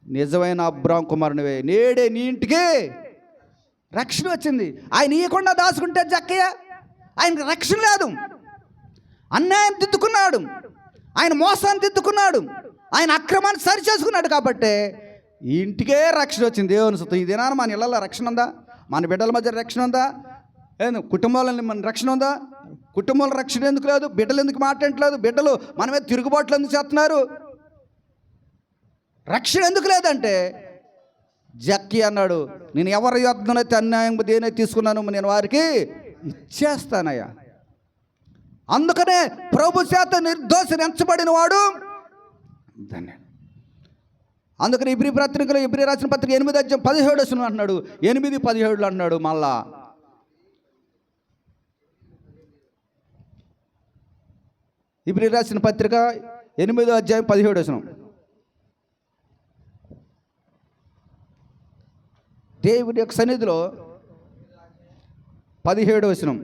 నిజమైన అబ్రాం కుమారునివే, నేడే నీ ఇంటికి రక్షణ వచ్చింది. ఆయన ఇవ్వకుండా దాచుకుంటే జక్కయ్య, ఆయనకి రక్షణ లేదు. అన్యాయం దిద్దుకున్నాడు, ఆయన మోసాన్ని దిద్దుకున్నాడు, ఆయన అక్రమాన్ని సరి చేసుకున్నాడు కాబట్టి ఈ ఇంటికే రక్షణ వచ్చింది. దేవుని సుతం. ఈ దినాన మన ఇళ్ళల్లో రక్షణ ఉందా? మన బిడ్డల మధ్య రక్షణ ఉందా? కుటుంబాలని మన రక్షణ ఉందా? కుటుంబాల రక్షణ ఎందుకు లేదు? బిడ్డలు ఎందుకు మాట్లాడట్లేదు? బిడ్డలు మన మీద తిరుగుబాట్లు ఎందుకు చేస్తున్నారు? రక్షణ ఎందుకు లేదంటే, జక్కి అన్నాడు, నేను ఎవరి యొద్దనైతే అన్యాయం దేనైతే తీసుకున్నాను నేను వారికి ఇచ్చేస్తానయ్యా. అందుకనే ప్రభు చేత నిర్దోషం ఎంచబడిన వాడు ధన్యుడు. అందుకని ఇబ్రీ రాసిన పత్రిక 8 అధ్యాయం 17 వచనం అంటున్నాడు, 8:17 అన్నాడు. మళ్ళా ఇబ్రీ రాసిన పత్రిక 8 అధ్యాయం 17 వచనం, దేవుడి యొక్క సన్నిధిలో 17 వచనం,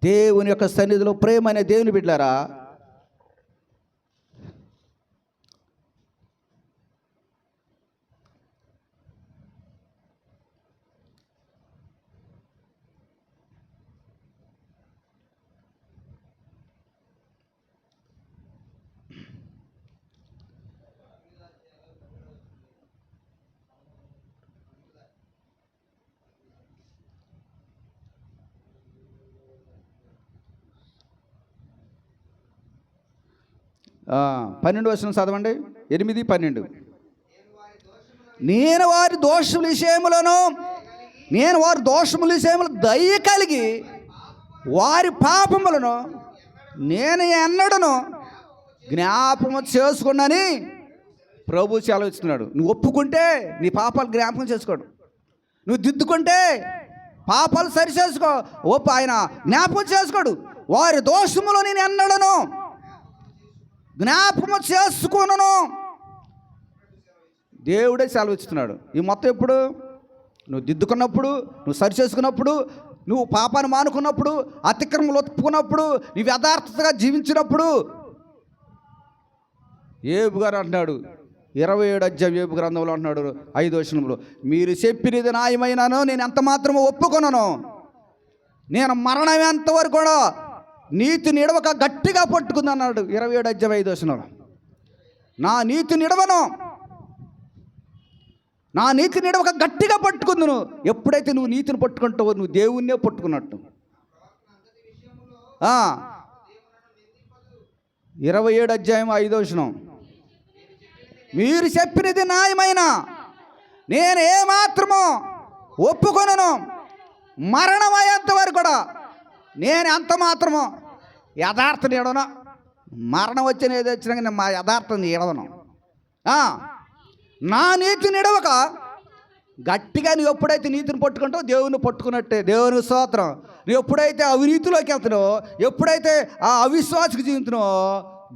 దేవుని యొక్క సన్నిధిలో ప్రేమ అనే దేవుని బిడ్డలారా, ఆ 12 వచనం చదవండి. 8:12, నేను వారి దోషముల విషయములను దయ కలిగి వారి పాపములను నేను ఎన్నడను జ్ఞాపకం చేసుకున్నానని ప్రభు సెలవిస్తున్నాడు. నువ్వు ఒప్పుకుంటే నీ పాపాలు జ్ఞాపకం చేసుకోడు, నువ్వు దిద్దుకుంటే పాపాలు సరి చేసుకో, ఆయన జ్ఞాపకం చేసుకోడు. వారి దోషములు నేను ఎన్నడను జ్ఞాపకము చేసుకున్నాను, దేవుడే సెలవిస్తున్నాడు. ఈ మొత్తం ఎప్పుడు? నువ్వు దిద్దుకున్నప్పుడు, నువ్వు సరి చేసుకున్నప్పుడు, నువ్వు పాపాన్ని మానుకున్నప్పుడు, అతిక్రమలు ఒప్పుకున్నప్పుడు, నువ్వు యథార్థతగా జీవించినప్పుడు. ఏబు గారు అంటున్నాడు 27 అధ్యాయం ఏబు గ్రంథంలో అంటున్నాడు 5వ వచనంలో, మీరు చెప్పినది న్యాయమైనాను నేను ఎంత మాత్రమో ఒప్పుకొనను, నేను మరణం ఎంతవరకు కూడా నీతి నిడవక గట్టిగా పట్టుకుంది అన్నాడు 27 అధ్యాయం 5వ వచనంలో. నా నీతి నిడవక గట్టిగా పట్టుకుంది. నువ్వు ఎప్పుడైతే నువ్వు నీతిని పట్టుకుంటావో నువ్వు దేవుణ్ణే పట్టుకున్నట్టు. 27 అధ్యాయం 5వ వచనం, మీరు చెప్పినది న్యాయమైన నేను ఏమాత్రమో ఒప్పుకొనను, మరణమయ్యేంత వరకు కూడా నేను ఎంత మాత్రమో యథార్థం ఏడవను. మరణం వచ్చిన ఏదో వచ్చినా నేను మా యథార్థం ఏడవను. నా నీతి నిడవక గట్టిగా నువ్వు ఎప్పుడైతే నీతిని పట్టుకుంటావు దేవుని పట్టుకున్నట్టే. దేవుని స్తోత్రం. నువ్వు ఎప్పుడైతే అవినీతిలోకి వెళ్తున్నావో, ఎప్పుడైతే ఆ అవిశ్వాసకు జీవితున్నావో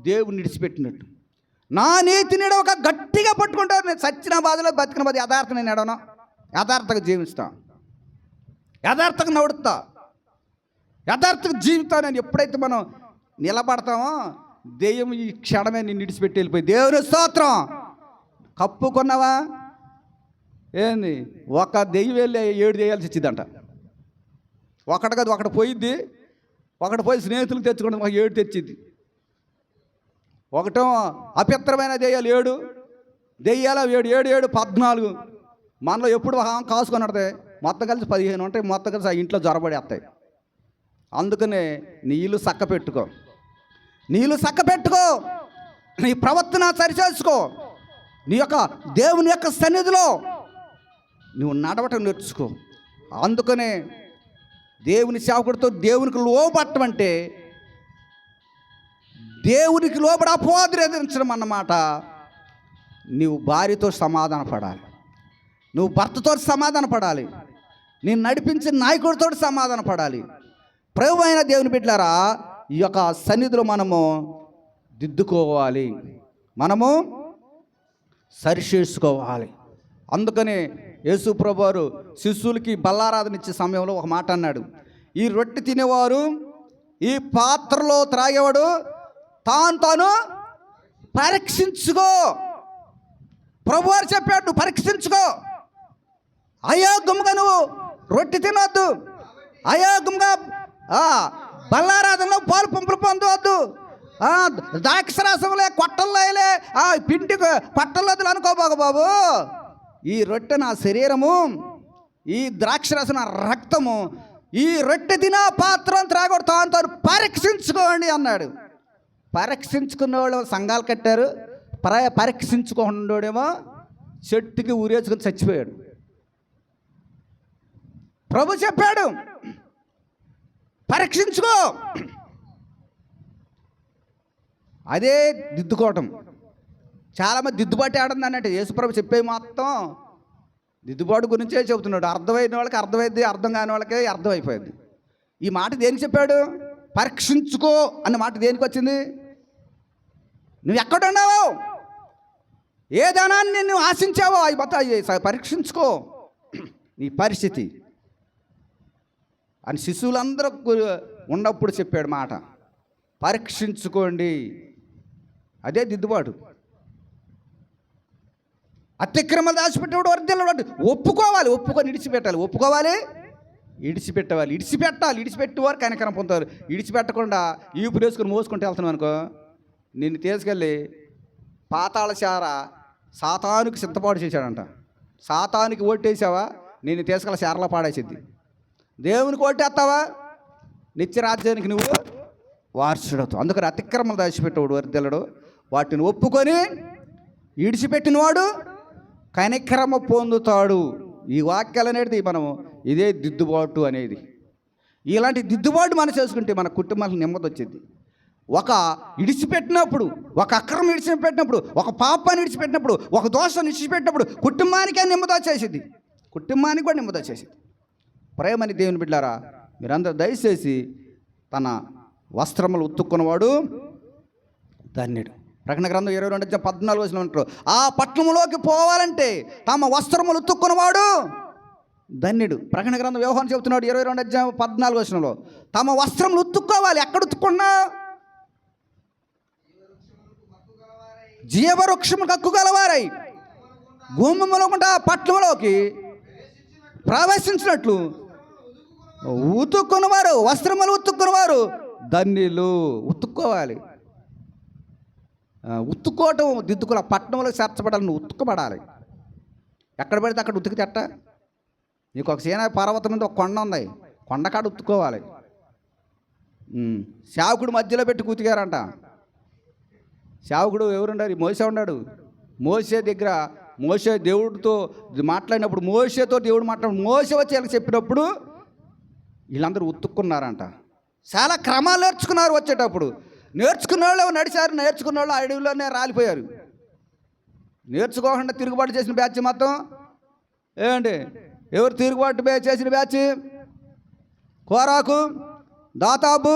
దేవుని విడిచిపెట్టినట్టు. నా నీతి నిడవక గట్టిగా పట్టుకుంటావు. నేను సచ్చిన బాధలో బతికిన బాధ యథార్థం నేను ఎడవను, యథార్థంగా జీవిస్తా, యథార్థంగా నడుస్తా, యథార్థంగా జీవితాన్ని ఎప్పుడైతే మనం నిలబడతామో దెయ్యం ఈ క్షణమే నిన్ను విడిచిపెట్టి వెళ్ళిపోయి. దేవుని స్తోత్రం. కప్పుకున్నావా? ఏంది, ఒక దెయ్యం వెళ్ళి 7 దెయ్యాలు తెచ్చిద్దంట. ఒకటి కాదు, ఒకటి పోయిద్ది, ఒకటి పోయి స్నేహితులు తెచ్చుకుంటే మాకు 7 తెచ్చిద్ది. ఒకటో అపిత్రమైన దెయ్యాలు 7, దెయ్యాల 7 7 7 14. మనలో ఎప్పుడు కాసుకొని పడితే మొత్తం కలిసి 15 ఉంటాయి. మొత్తం కలిసి ఆ ఇంట్లో జ్వరబడేస్తాయి. అందుకనే నీ ఇల్లు చక్క పెట్టుకో, నీళ్ళు చక్క పెట్టుకో, నీ ప్రవర్తన సరిచేసుకో, నీ యొక్క దేవుని యొక్క సన్నిధిలో నువ్వు నడవటం నేర్చుకో. అందుకనే దేవుని సేవకుడితో దేవునికి లోబట్టం అంటే దేవునికి లోబడి అపవాదులు ఎదిరించడం అన్నమాట. నీవు భార్యతో సమాధాన పడాలి, నువ్వు భర్తతో సమాధాన పడాలి, నేను నడిపించిన నాయకుడితో సమాధాన పడాలి. ప్రభువైన దేవుని బిడ్డలారా, ఈ యొక్క సన్నిధిలో మనము దిద్దుకోవాలి, మనము సరిచేసుకోవాలి. అందుకనే యేసు ప్రభువారు శిష్యులకి బల్లారాధన ఇచ్చే సమయంలో ఒక మాట అన్నాడు, ఈ రొట్టె తినేవారు, ఈ పాత్రలో త్రాగేవాడు తాను పరీక్షించుకో. ప్రభువారు చెప్పాడు, పరీక్షించుకో. అయోగ్యంగా నువ్వు రొట్టె తినవద్దు, అయోగ్యంగా బల్లారాధనలో పాలు పంపులు పొందవద్దు, ద్రాక్షరసంలే కొట్టల్లోలే పిండి కొట్టల్లోదులు అనుకోబాగు బాబు. ఈ రొట్టె నా శరీరము, ఈ ద్రాక్షరసం నా రక్తము, ఈ రొట్టె తిన పాత్రను త్రాగొడు తాను పరీక్షించుకోండి అన్నాడు. పరీక్షించుకున్న వాళ్ళు సంఘాలు కట్టారు, పరీక్షించుకోండేమో చెట్టుకి ఊరేసుకుని చచ్చిపోయాడు. ప్రభు చెప్పాడు, పరీక్షించుకో. అదే దిద్దుకోవటం. చాలామంది దిద్దుబాటు ఆడుంది అన్నట్టు. యేసుప్రభు చెప్పే మొత్తం దిద్దుబాటు గురించే చెబుతున్నాడు. అర్థమైన వాళ్ళకి అర్థమైంది, అర్థం కాని వాళ్ళకి అర్థమైపోయింది. ఈ మాట దేనికి చెప్పాడు? పరీక్షించుకో అన్న మాట దేనికి వచ్చింది? నువ్వు ఎక్కడున్నావు, ఏ ధనాన్ని నువ్వు ఆశించావో అవి మొత్తం పరీక్షించుకో నీ పరిస్థితి అని శిశువులందరూ ఉన్నప్పుడు చెప్పాడు మాట. పరీక్షించుకోండి, అదే దిద్దుబాటు. అతిక్రమలు దాచిపెట్టేవాడు వర్ధిల్లడు. ఒప్పుకోవాలి, ఒప్పుకొని ఇడిచిపెట్టాలి, ఒప్పుకోవాలి, ఇడిచిపెట్టవాలి, ఇడిచిపెట్టేవారు కనికరం పొందుతారు. ఇడిచిపెట్టకుండా ఈపు వేసుకొని మోసుకుంటూ వెళ్తున్నాం అనుకో, నిన్ను తీసుకెళ్ళి పాతాళశార సాతానుకి సిద్ధపాటు చేశాడంట. సాతానికి ఓటేసావా, నిన్ను తీసుకెళ్ళి శారలో పాడేసిద్ది. దేవునికి ఓటేస్తావా, నిత్యరాజ్యానికి నువ్వు వారసుడవుతావు. అందుకని అతిక్రమలు దాచిపెట్టేవాడు వర్ధిల్లడు. వాటిని ఒప్పుకొని ఇడిచిపెట్టినవాడు కనికరమ పొందుతాడు. ఈ వాక్యాలు అనేది మనము ఇదే దిద్దుబాటు అనేది. ఇలాంటి దిద్దుబాటు మనం చేసుకుంటే మన కుటుంబాలకు నెమ్మది వచ్చింది. ఒక ఇడిచిపెట్టినప్పుడు, ఒక అక్రమం ఇడిచిపెట్టినప్పుడు, ఒక పాపాన్ని ఇడిచిపెట్టినప్పుడు, ఒక దోషాన్ని ఇడిచిపెట్టినప్పుడు కుటుంబానికే నెమ్మది వచ్చేసింది, కుటుంబానికి కూడా నెమ్మది వచ్చేసింది. ప్రేమని దేవుని బిడ్డారా, మీరందరూ దయచేసి తన వస్త్రములు ఉతుక్కున్నవాడు ధన్యుడు. ప్రకటన గ్రంథం 22:14 అంటారు, ఆ పట్టణంలోకి పోవాలంటే తమ వస్త్రములు ఉతుక్కున్నవాడు ధన్యుడు. ప్రకటన గ్రంథం యోహాను చెబుతున్నాడు 22:14 తమ వస్త్రములు ఉతుక్కోవాలి. ఎక్కడ ఉతుక్కున్నా? జీవవృక్షము కక్కుగలవారై గుమ్మములకుండా పట్టణంలోకి ప్రవేశించినట్లు ఉతుక్కున్నవారు, వస్త్రములు ఉతుక్కున్నవారు ధన్యులు. ఉతుక్కోవాలి. ఉతుక్కోవటం దిద్దుకోవాలి. పట్టణంలో చేర్చబడాలి, నువ్వు ఉతుక్కబడాలి. ఎక్కడ పడితే అక్కడ ఉతికితేట. నీకు ఒక సేన పర్వతం మీద ఒక కొండ ఉంది, కొండకాడ ఉతుక్కోవాలి. సేవకుడు మధ్యలో పెట్టి కూతికారంట. సేవకుడు ఎవరున్నారు? మోసే ఉన్నాడు. మోసే దగ్గర మోసే దేవుడితో మాట్లాడినప్పుడు, మోసేతో దేవుడు మాట్లాడు, మోసే వచ్చి వీళ్ళకి చెప్పినప్పుడు వీళ్ళందరూ ఉతుక్కున్నారంట. చాలా క్రమాలు నేర్చుకున్నారు. వచ్చేటప్పుడు నేర్చుకున్న వాళ్ళు నడిచారు, నేర్చుకున్న వాళ్ళు అడవిలోనే రాలిపోయారు. నేర్చుకోకుండా తిరుగుబాటు చేసిన బ్యాచ్ మొత్తం ఏమండి? ఎవరు తిరుగుబాటు చేసిన బ్యాచ్? కోరాకు, దాతాబు,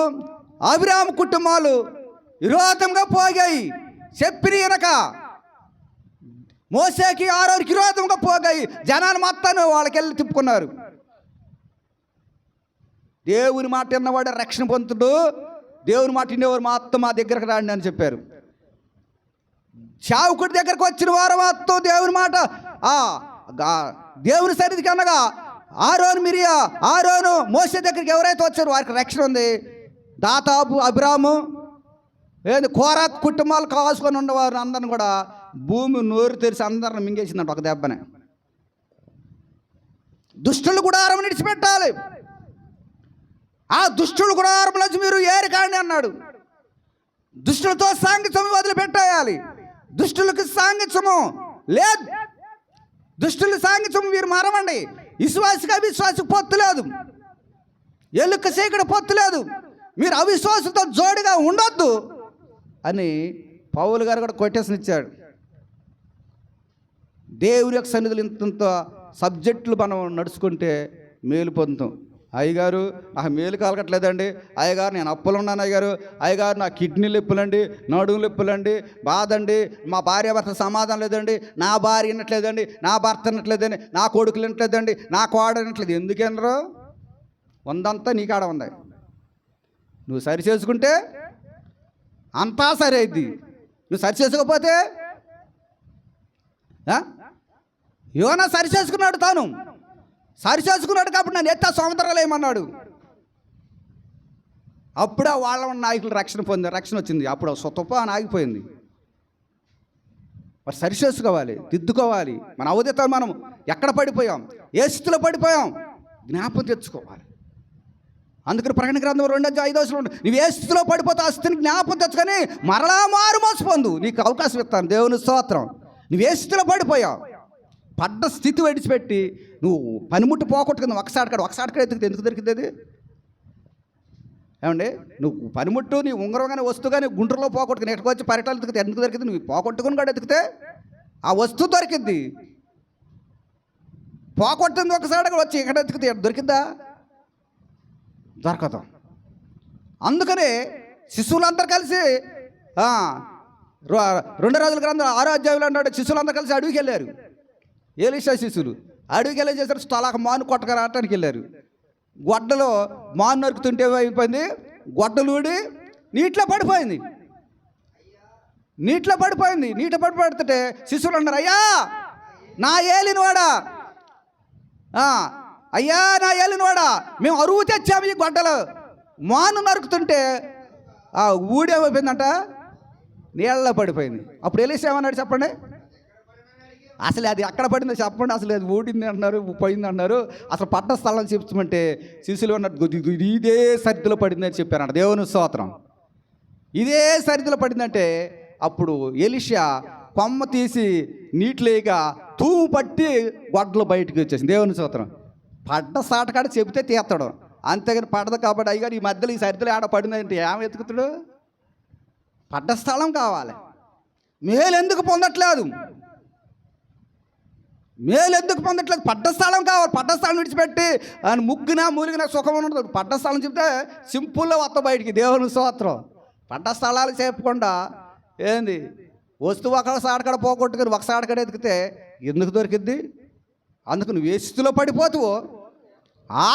అభిరాము కుటుంబాలు విరోధంగా పోగాయి. చెప్పిన వెనక మోసేకి ఆరోరికి విరోధంగా పోగాయి. జనాన్ని మొత్తాన్ని వాళ్ళకెళ్ళి తిప్పుకున్నారు. దేవుని మాట విన్నవాడే రక్షణ పొందుతుడు, దేవుని మాట వినేవారు మొత్తం మా దగ్గరకు రాండి అని చెప్పారు. సేవకుడి దగ్గరకు వచ్చిన వారు మొత్తం దేవుని మాట దేవుని సన్నిధికి అనగా ఆరోను మోసే దగ్గరికి ఎవరైతే వచ్చారో వారికి రక్షణ ఉంది. దాతాబు అభిరాము కోరాత్ కుటుంబాలు కాసుకొని ఉన్నవారు అందరిని కూడా భూమి నోరు తెరిచి అందరిని మింగేసిందంట ఒక దెబ్బనే. దుష్టులు గుడారం విడిచిపెట్టాలి. ఆ దుష్టులు గుడారంలోంచి మీరు ఏరికాండి అన్నాడు. దుష్టులతో సాంగత్యము వదిలిపెట్టేయాలి. దుష్టులకు సాంగత్యము లేదు. దుష్టుల సాంగత్యము మీరు మరవండి. విశ్వాసిగా అవిశ్వాసి పొత్తు లేదు. ఎలుక చీకటి పొత్తు లేదు. మీరు అవిశ్వాసంతో జోడిగా ఉండొద్దు అని పౌలు గారు కూడా కొటేషన్ ఇచ్చాడు. దేవుని యొక్క సన్నిధులు ఇంత సబ్జెక్టులు మనం నడుచుకుంటే మేలు పొందుతాం. అయ్యగారు నాకు మేలు కలగట్లేదండి, అయ్యగారు నేను అప్పులు ఉన్నాను, అయ్యగారు నా కిడ్నీలు నొప్పులండి, నడుము నొప్పులండి, బాధ అండి, మా భార్య భర్త సమాధానం లేదండి, నా భార్య వినట్లేదండి, నా భర్త వినట్లేదండి, నా కొడుకులు వినట్లేదండి, నా కోడ వినట్లేదు. ఎందుకనరు? వందంతా నీ కాడ ఉంది. నువ్వు సరి చేసుకుంటే అంతా సరే అయింది. నువ్వు సరి చేసుకోకపోతే యోనా సరి చేసుకున్నాడు. తాను సరి చేసుకున్నాడు కాబట్టి నన్ను ఎత్తా సముద్రాలు ఏమన్నాడు. అప్పుడే వాళ్ళ నాయకులు రక్షణ పొందారు, రక్షణ వచ్చింది. అప్పుడు తుఫాను ఆగిపోయింది. మరి సరి చేసుకోవాలి, దిద్దుకోవాలి. మన అవధిత మనం ఎక్కడ పడిపోయాం, ఏ స్థితిలో పడిపోయాం జ్ఞాపకం తెచ్చుకోవాలి. అందుకని ప్రకటన గ్రంథం 2:5 నువ్వు ఏ స్థితిలో పడిపోతే ఆ స్థితిని జ్ఞాపకం తెచ్చుకొని మరలా మారు మోస పొందు. నీకు అవకాశం ఇస్తాను. దేవుని స్తోత్రం. నువ్వు ఏ స్థితిలో పడిపోయావు, పడ్డ స్థితి విడిచిపెట్టి నువ్వు పనిముట్టు పోగొట్టుకుంది. ఒకసారి ఎత్తుకుతే ఎందుకు దొరికింది అది? ఏమండి, నువ్వు పనిముట్టు నీ ఉంగరం కానీ వస్తువు కానీ గుండ్రలో పోగొట్టుకుని ఎక్కడికి వచ్చి పరిటాలు ఎత్తుకుతే ఎందుకు దొరికింది? నువ్వు పోగొట్టుకుని కూడా ఎత్తుకుతే ఆ వస్తువు దొరికింది. పోగొట్టింది ఒకసారి వచ్చి ఇక్కడ ఎత్తుకుతే దొరికిద్దా? దొరకదు. అందుకనే శిశువులందరూ కలిసి 2 రోజుల గ్రంథం 6వ అధ్యాయంలో అన్నాడు, శిశువులందరూ కలిసి అడవికి వెళ్ళారు. ఎలీషా శిశువులు అడవికి వెళ్ళి చేశారు, స్థలాక మాను కొట్టకరాటానికి వెళ్ళారు. గొడ్డలో మాను నరుకుతుంటే అయిపోయింది, గొడ్డలు ఊడి నీటిలో పడిపోయింది. నీటిలో పడిపోతుంటే శిశువులు అన్నారు, అయ్యా నా ఏలినవాడా, అయ్యా నా ఏలినవాడా, మేము అరువు తెచ్చాము ఈ గొడ్డలు. మాను నరుకుతుంటే ఊడేమైపోయిందంట, నీళ్ళలో పడిపోయింది. అప్పుడు ఎలీషా ఏమన్నాడు చెప్పండి? అసలు అది ఎక్కడ పడిందో చెప్పండి. అసలు అది ఊడింది అంటున్నారు, పోయింది అంటున్నారు. అసలు పడ్డ స్థలం చెప్తామంటే శిశువులు అన్నట్టు ఇదే సరిదిలో పడిందని చెప్పారంట. దేవుని స్తోత్రం. ఇదే సరిదిలో పడిందంటే అప్పుడు ఎలీషా కొమ్మ తీసి నీటిలేక తూము పట్టి గొడ్డలు బయటకు వచ్చేసింది. దేవుని స్తోత్రం. పడ్డ సాటకాడ చెబితే తీస్తాడు, అంతేగాని పడదు కాబట్టి అయ్యారు ఈ మధ్యలో ఈ సరిదిలో ఆడ పడిందంటే ఏమి వెతుకుతాడు? పడ్డ స్థలం కావాలి. మేలు ఎందుకు పొందట్లేదు? పడ్డ స్థలం కావాలి. పడ్డ స్థలం విడిచిపెట్టి అని మూలిగిన సుఖం ఉండదు. పడ్డ స్థలం చెప్తే సింపుల్గా వస్తా బయటికి. దేవుని స్తోత్రం. పడ్డ స్థలాలు చెప్పకుండా ఏంది వస్తువు ఒక సాడకడ పోగొట్టుకుని ఒక సాడకడ ఎతికితే ఎందుకు దొరికిద్ది? అందుకు నువ్వు ఏ స్థితిలో పడిపోతావో ఆ